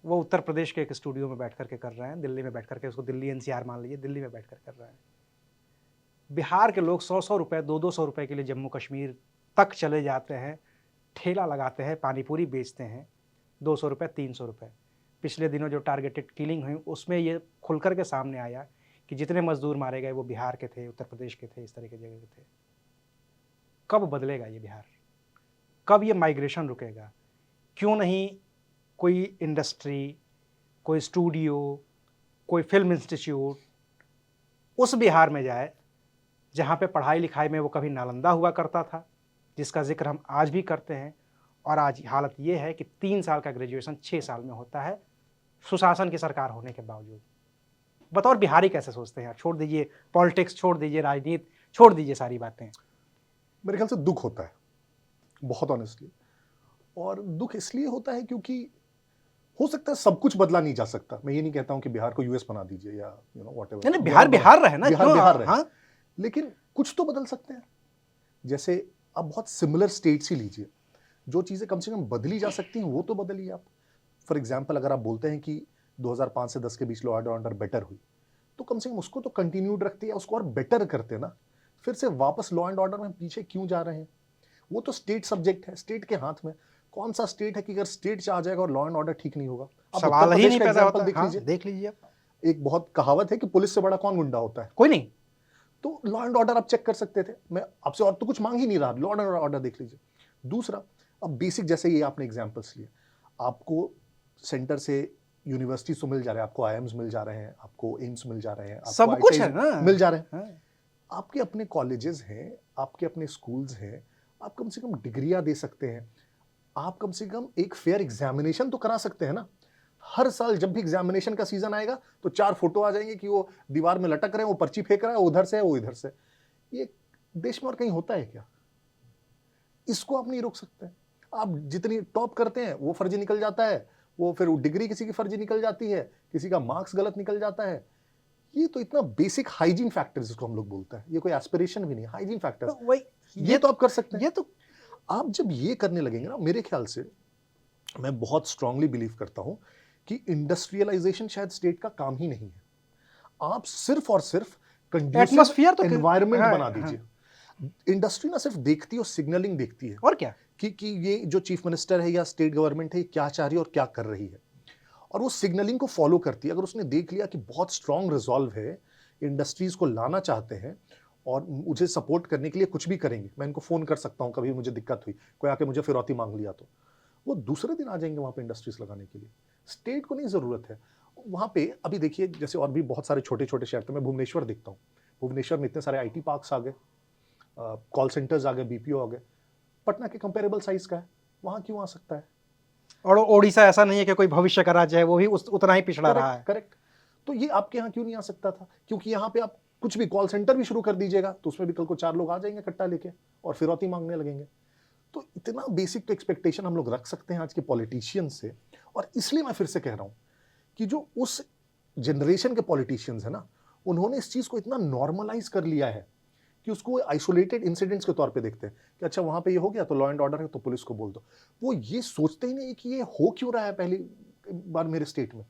वो उत्तर प्रदेश के एक स्टूडियो में बैठ करके कर रहे हैं, दिल्ली में बैठ करके, उसको दिल्ली एनसीआर मान लीजिए, दिल्ली में बैठ कर रहे हैं। बिहार के लोग 100-100 रुपये, 200-200 रुपये के लिए जम्मू कश्मीर तक चले जाते हैं, ठेला लगाते हैं, पानीपुरी बेचते हैं, 200 रुपये, 300 रुपये। पिछले दिनों जो टारगेटेड किलिंग हुई उसमें ये खुलकर के सामने आया कि जितने मजदूर मारे गए वो बिहार के थे, उत्तर प्रदेश के थे, इस तरह की जगह के थे। कब बदलेगा ये बिहार? कब ये माइग्रेशन रुकेगा? क्यों नहीं कोई इंडस्ट्री, कोई स्टूडियो, कोई फिल्म इंस्टीट्यूट उस बिहार में जाए जहाँ पे पढ़ाई लिखाई में वो कभी नालंदा हुआ करता था, जिसका जिक्र हम आज भी करते हैं। और आज हालत ये है कि 3 साल का ग्रेजुएशन 6 साल में होता है, सुशासन की सरकार होने के बावजूद। बतौर बिहारी कैसे सोचते हैं? छोड़ दीजिए पॉलिटिक्स, छोड़ दीजिए राजनीति, छोड़ दीजिए सारी बातें। मेरे ख्याल से दुख होता है बहुत ऑनेस्टली, और दुख इसलिए होता है क्योंकि हो सकता है सब कुछ बदला नहीं जा सकता। मैं ये नहीं कहता हूं कि बिहार को यूएस बना दीजिए या व्हाटएवर, नहीं, बिहार रहे ना, बिहार रहे, हाँ? लेकिन कुछ तो बदल सकते हैं। जैसे आप बहुत सिमिलर स्टेट्स ही लीजिए, जो चीजें कम से कम बदली जा सकती हैं वो तो बदलिए आप। फॉर एग्जाम्पल, अगर आप बोलते हैं कि 2005 से 10 के बीच लॉ एंड ऑर्डर बेटर हुई, तो कम से कम उसको तो कंटिन्यूड रखते हैं, उसको और बेटर करते ना। फिर से वापस लॉ एंड ऑर्डर में पीछे क्यों जा रहे हैं? वो तो स्टेट सब्जेक्ट है, स्टेट के हाथ में। कौन सा स्टेट है कि अगर स्टेट चाह जाएगा और लॉ एंड ऑर्डर ठीक नहीं होगा? सवाल ही नहीं पैदा होता। देख लीजिए आप, एक बहुत कहावत है कि पुलिस से बड़ा कौन गुंडा होता है? कोई नहीं। तो लॉ एंड ऑर्डर आप चेक कर सकते थे। मैं आपसे और तो कुछ मांग ही नहीं रहा, लॉ एंड ऑर्डर देख लीजिए। दूसरा, अब बेसिक जैसे ये आपने एग्जांपल्स लिए, आपको सेंटर से यूनिवर्सिटी से मिल जा रहे हैं, आपको आईएम्स मिल जा रहे हैं, आपको एम्स मिल जा रहे हैं, सब कुछ है ना, मिल जा रहे हैं। आपके अपने कॉलेजेस हैं, आपके अपने स्कूल्स हैं, आप कम से कम डिग्रियां दे सकते हैं। आप कम से कम एक फेयर एग्जामिनेशन तो करा सकते हैं ना। हर साल जब भी एग्जामिनेशन का सीजन आएगा तो 4 फोटो आ जाएंगे कि वो दीवार में लटक रहे हैं, वो पर्ची फेंक रहा है, वो उधर से है, वो इधर से। ये देश में और कहीं होता है क्या? इसको आप नहीं रोक सकते। आप जितनी टॉप करते हैं वो फर्जी निकल जाता है, वो फिर डिग्री किसी की फर्जी निकल जाती है, किसी का मार्क्स गलत निकल जाता है। ये तो इतना बेसिक हाइजीन फैक्टर्स जिसको हम लोग बोलते हैं, ये कोई एस्पिरेशन भी नहीं, हाइजीन फैक्टर्स, तो वही ये तो आप कर सकते हैं। ये तो आप जब ये करने लगेंगे ना, मेरे ख्याल से मैं बहुत स्ट्रांगली बिलीव करता हूं कि इंडस्ट्रियलाइजेशन शायद स्टेट का काम ही नहीं है। आप सिर्फ और सिर्फ कंड्यूसिव एटमॉस्फेयर तो एनवायरनमेंट हाँ, बना दीजिए। इंडस्ट्री ना सिर्फ देखती है और सिग्नलिंग देखती है और क्या। कि ये जो चीफ मिनिस्टर है या स्टेट गवर्नमेंट है ये क्या चाह रही है और क्या कर रही है, और वो सिग्नलिंग को फॉलो करती है। अगर उसने देख लिया कि बहुत स्ट्रांग रिजॉल्व है, इंडस्ट्रीज को लाना चाहते हैं और मुझे सपोर्ट करने के लिए कुछ भी करेंगे, मैं इनको फोन कर सकता हूं, कभी मुझे दिक्कत हुई, कोई आके मुझे फिरौती मांग लिया, तो वो दूसरे दिन आ जाएंगे वहां पे इंडस्ट्रीज लगाने के लिए। स्टेट को नहीं जरूरत है वहां पे। अभी देखिए जैसे और भी बहुत सारे छोटे छोटे शहर थे, मैं भुवनेश्वर देखता हूँ, भुवनेश्वर में इतने सारे आईटी पार्क्स आ गए, कॉल सेंटर्स आ गए, बीपीओ आ गए, पटना के कंपेरेबल साइज का है, वहां क्यों आ सकता है? और ओडिशा ऐसा नहीं है कि कोई भविष्य का राज्य है, वो भी उतना ही पिछड़ा रहा है। करेक्ट। तो ये आपके यहाँ क्यों नहीं आ सकता था? क्योंकि यहाँ पे आप कुछ भी कॉल सेंटर भी शुरू कर दीजिएगा तो उसमें भी कल को 4 लोग आ जाएंगे कट्टा लेके और फिरौती मांगने लगेंगे। तो इतना बेसिक तो एक्सपेक्टेशन हम लोग रख सकते हैं आज के पॉलिटिशियंस से। और इसलिए मैं फिर से कह रहा हूं कि जो उस जनरेशन के पॉलिटिशियंस है ना, उन्होंने इस चीज को इतना नॉर्मलाइज कर लिया है कि उसको आइसोलेटेड इंसिडेंट्स के तौर पे देखते हैं कि अच्छा वहां पे ये हो गया तो लॉ एंड ऑर्डर है तो पुलिस को बोल दो। वो ये सोचते ही नहीं कि ये हो क्यों रहा है पहली बार मेरे स्टेट में।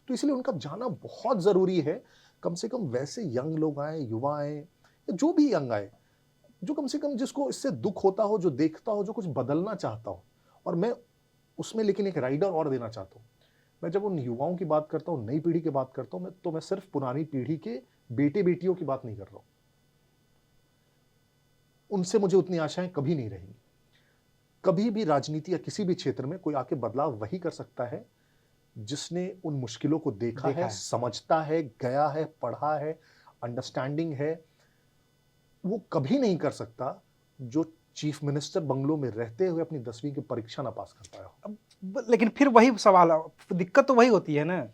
तो इसलिए उनका जाना बहुत जरूरी है। कम से कम वैसे यंग लोग आए, युवा आए, या जो भी यंग आए, जो कम से कम जिसको इससे दुख होता हो, जो देखता हो, जो कुछ बदलना चाहता हो। और मैं उसमें लेकिन एक राइडर और देना चाहता हूं। मैं जब उन युवाओं की बात करता हूं, नई पीढ़ी की बात करता हूं, मैं सिर्फ पुरानी पीढ़ी के बेटे बेटियों की बात नहीं कर रहा हूं। उनसे मुझे उतनी आशाएं कभी नहीं रहेंगी। कभी भी राजनीति या किसी भी क्षेत्र में कोई आके बदलाव वही कर सकता है जिसने उन मुश्किलों को देखा है, समझता है, गया है, पढ़ा है, अंडरस्टैंडिंग है। वो कभी नहीं कर सकता जो चीफ मिनिस्टर बंगलों में रहते हुए अपनी 10वीं की परीक्षा ना पास कर पाया हो। लेकिन फिर वही सवाल, दिक्कत तो वही होती है ना।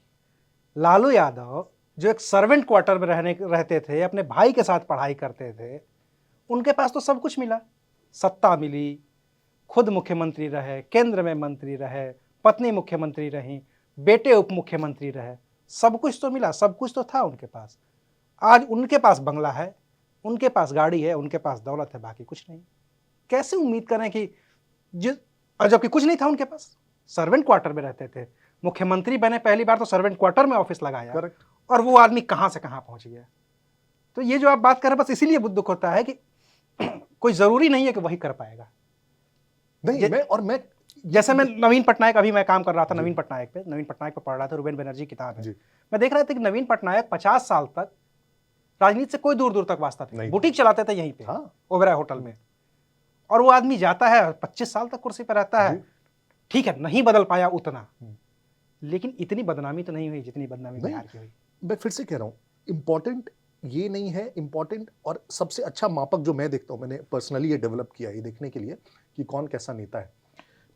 लालू यादव जो एक सर्वेंट क्वार्टर में रहते थे, अपने भाई के साथ पढ़ाई करते थे, उनके पास तो सब कुछ मिला, सत्ता मिली, खुद मुख्यमंत्री रहे, केंद्र में मंत्री रहे, पत्नी मुख्यमंत्री रही, बेटे उप मुख्यमंत्री रहे, सब कुछ तो मिला, सब कुछ तो था उनके पास। आज उनके पास बंगला है, उनके पास गाड़ी है, उनके पास दौलत है, बाकी कुछ नहीं। कैसे उम्मीद करें कि जबकि कुछ नहीं था उनके पास, सर्वेंट क्वार्टर में रहते थे, मुख्यमंत्री बने पहली बार तो सर्वेंट क्वार्टर में ऑफिस लगाया। करेक्ट। और वो आदमी कहां से कहां पहुंच गया। तो ये जो आप बात कर रहे हैं, बस इसीलिए दुख होता है कि कोई जरूरी नहीं है कि वही कर पाएगा। नहीं, मैं जैसे मैं नवीन पटनायक, अभी मैं काम कर रहा था नवीन पटनायक पे पढ़ रहा था, रूबेन बनर्जी की किताब है। मैं देख रहा था कि नवीन पटनायक 50 साल तक राजनीति से कोई दूर दूर तक वास्ता था, बुटीक चलाते थे यहीं पे, ओबेरॉय होटल में। और वो आदमी जाता है 25 साल तक कुर्सी पर रहता है। ठीक है, नहीं बदल पाया उतना, लेकिन इतनी बदनामी तो नहीं हुई जितनी बदनामी बिहार की हुई। मैं फिर से कह रहा हूं, इंपॉर्टेंट ये नहीं है, इंपॉर्टेंट और सबसे अच्छा मापक जो मैं देखता हूं, मैंने पर्सनली ये डेवलप किया है देखने के लिए कि कौन कैसा नेता है।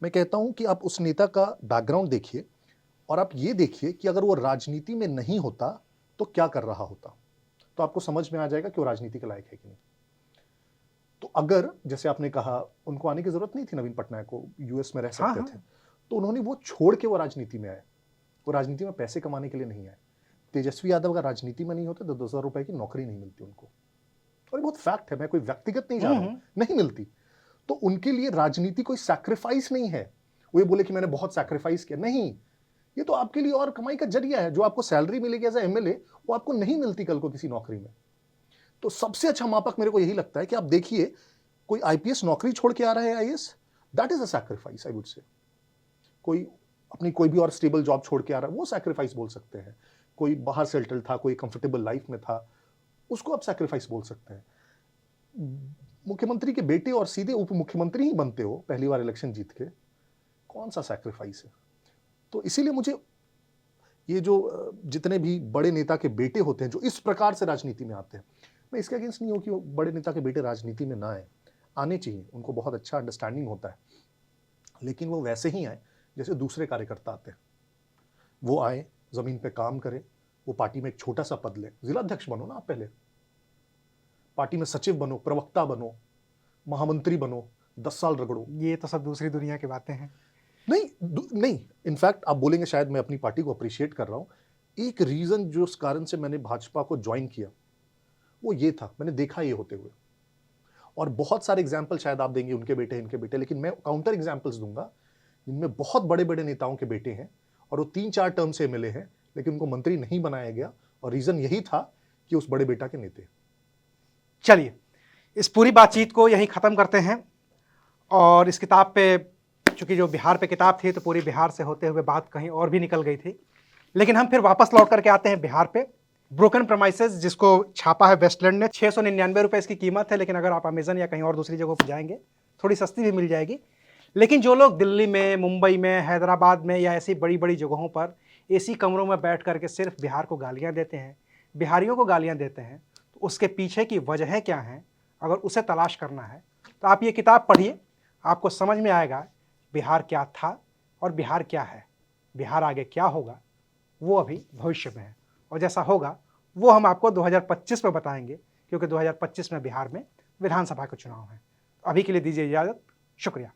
मैं कहता हूं कि आप उस नेता का बैकग्राउंड देखिए और आप ये देखिए कि अगर वो राजनीति में नहीं होता तो क्या कर रहा होता, तो आपको समझ में आ जाएगा कि वो राजनीति के लायक है कि नहीं। तो अगर जैसे आपने कहा उनको आने की जरूरत नहीं थी, नवीन पटनायक को यूएस में रह सकते थे, तो उन्होंने वो छोड़ के वो राजनीति में आए। वो राजनीति में पैसे कमाने के लिए नहीं आए। तेजस्वी यादव अगर राजनीति में नहीं होते तो 10,000 रुपए की नौकरी नहीं मिलती उनको, और बहुत फैक्ट है, मैं कोई व्यक्तिगत नहीं जा रहा हूं, नहीं मिलती। तो उनके लिए राजनीति कोई सैक्रिफाइस नहीं है। वो ये बोले कि मैंने बहुत सैक्रिफाइस किया, नहीं, ये तो आपके लिए और कमाई का जरिया है। जो आपको सैलरी मिलेगी एज एमएलए, वो आपको नहीं मिलती कल को किसी नौकरी में। तो सबसे अच्छा मापक मेरे को यही लगता है कि आप देखिए, कोई आईपीएस नौकरी छोड़ के आ रहा है IAS, that is a sacrifice I would say. कोई अपनी कोई भी और स्टेबल जॉब छोड़ के आ रहा है, वो सैक्रिफाइस बोल सकते हैं। कोई बाहर सेटल था, कोई कंफर्टेबल लाइफ में था, उसको आप सैक्रिफाइस बोल सकते हैं। मुख्यमंत्री के बेटे और सीधे उप मुख्यमंत्री ही बनते हो पहली बार इलेक्शन जीत के, कौन सा सैक्रिफाइस है? तो इसीलिए मुझे ये जो जितने भी बड़े नेता के बेटे होते हैं जो इस प्रकार से राजनीति में आते हैं, मैं इसके अगेंस्ट नहीं हूं कि बड़े नेता के बेटे राजनीति में ना आए, आने चाहिए, उनको बहुत अच्छा अंडरस्टैंडिंग होता है, लेकिन वो वैसे ही आए जैसे दूसरे कार्यकर्ता आते हैं। वो आए, जमीन पे काम करें, वो पार्टी में एक छोटा सा पद ले, जिलाध्यक्ष बनो ना आप, पहले पार्टी में सचिव बनो, प्रवक्ता बनो, महामंत्री बनो, 10 साल रगड़ो। ये तो सब दूसरी दुनिया की बातें हैं। नहीं, इनफैक्ट आप बोलेंगे शायद मैं अपनी पार्टी को अप्रिशिएट कर रहा हूं। एक रीजन जो उस कारण से मैंने भाजपा को ज्वाइन किया वो ये था, मैंने देखा ये होते हुए। और बहुत सारे एग्जाम्पल शायद आप देंगे, उनके बेटे इनके बेटे, लेकिन मैं काउंटर एग्जाम्पल्स दूंगा जिनमें बहुत बड़े बड़े नेताओं के बेटे हैं और वो 3-4 टर्म से मिले हैं लेकिन उनको मंत्री नहीं बनाया गया, और रीजन यही था कि उस बड़े बेटा के नेते। चलिए, इस पूरी बातचीत को यहीं ख़त्म करते हैं। और इस किताब पे, चूंकि जो बिहार पे किताब थी तो पूरी बिहार से होते हुए बात कहीं और भी निकल गई थी, लेकिन हम फिर वापस लौट करके आते हैं बिहार पे। ब्रोकन प्रमाइसेस, जिसको छापा है वेस्टलैंड ने, 699 रुपये इसकी कीमत है, लेकिन अगर आप अमेजन या कहीं और दूसरी जगहों पर जाएंगे थोड़ी सस्ती भी मिल जाएगी। लेकिन जो लोग दिल्ली में, मुंबई में, हैदराबाद में या ऐसी बड़ी बड़ी जगहों पर एसी कमरों में बैठ करके सिर्फ बिहार को गालियाँ देते हैं, बिहारियों को गालियाँ देते हैं, तो उसके पीछे की वजहें क्या हैं, अगर उसे तलाश करना है तो आप ये किताब पढ़िए, आपको समझ में आएगा बिहार क्या था और बिहार क्या है। बिहार आगे क्या होगा वो अभी भविष्य में है, और जैसा होगा वो हम आपको 2025 में बताएंगे, क्योंकि 2025 में बिहार में विधानसभा के चुनाव हैं। अभी के लिए दीजिए इजाज़त, शुक्रिया।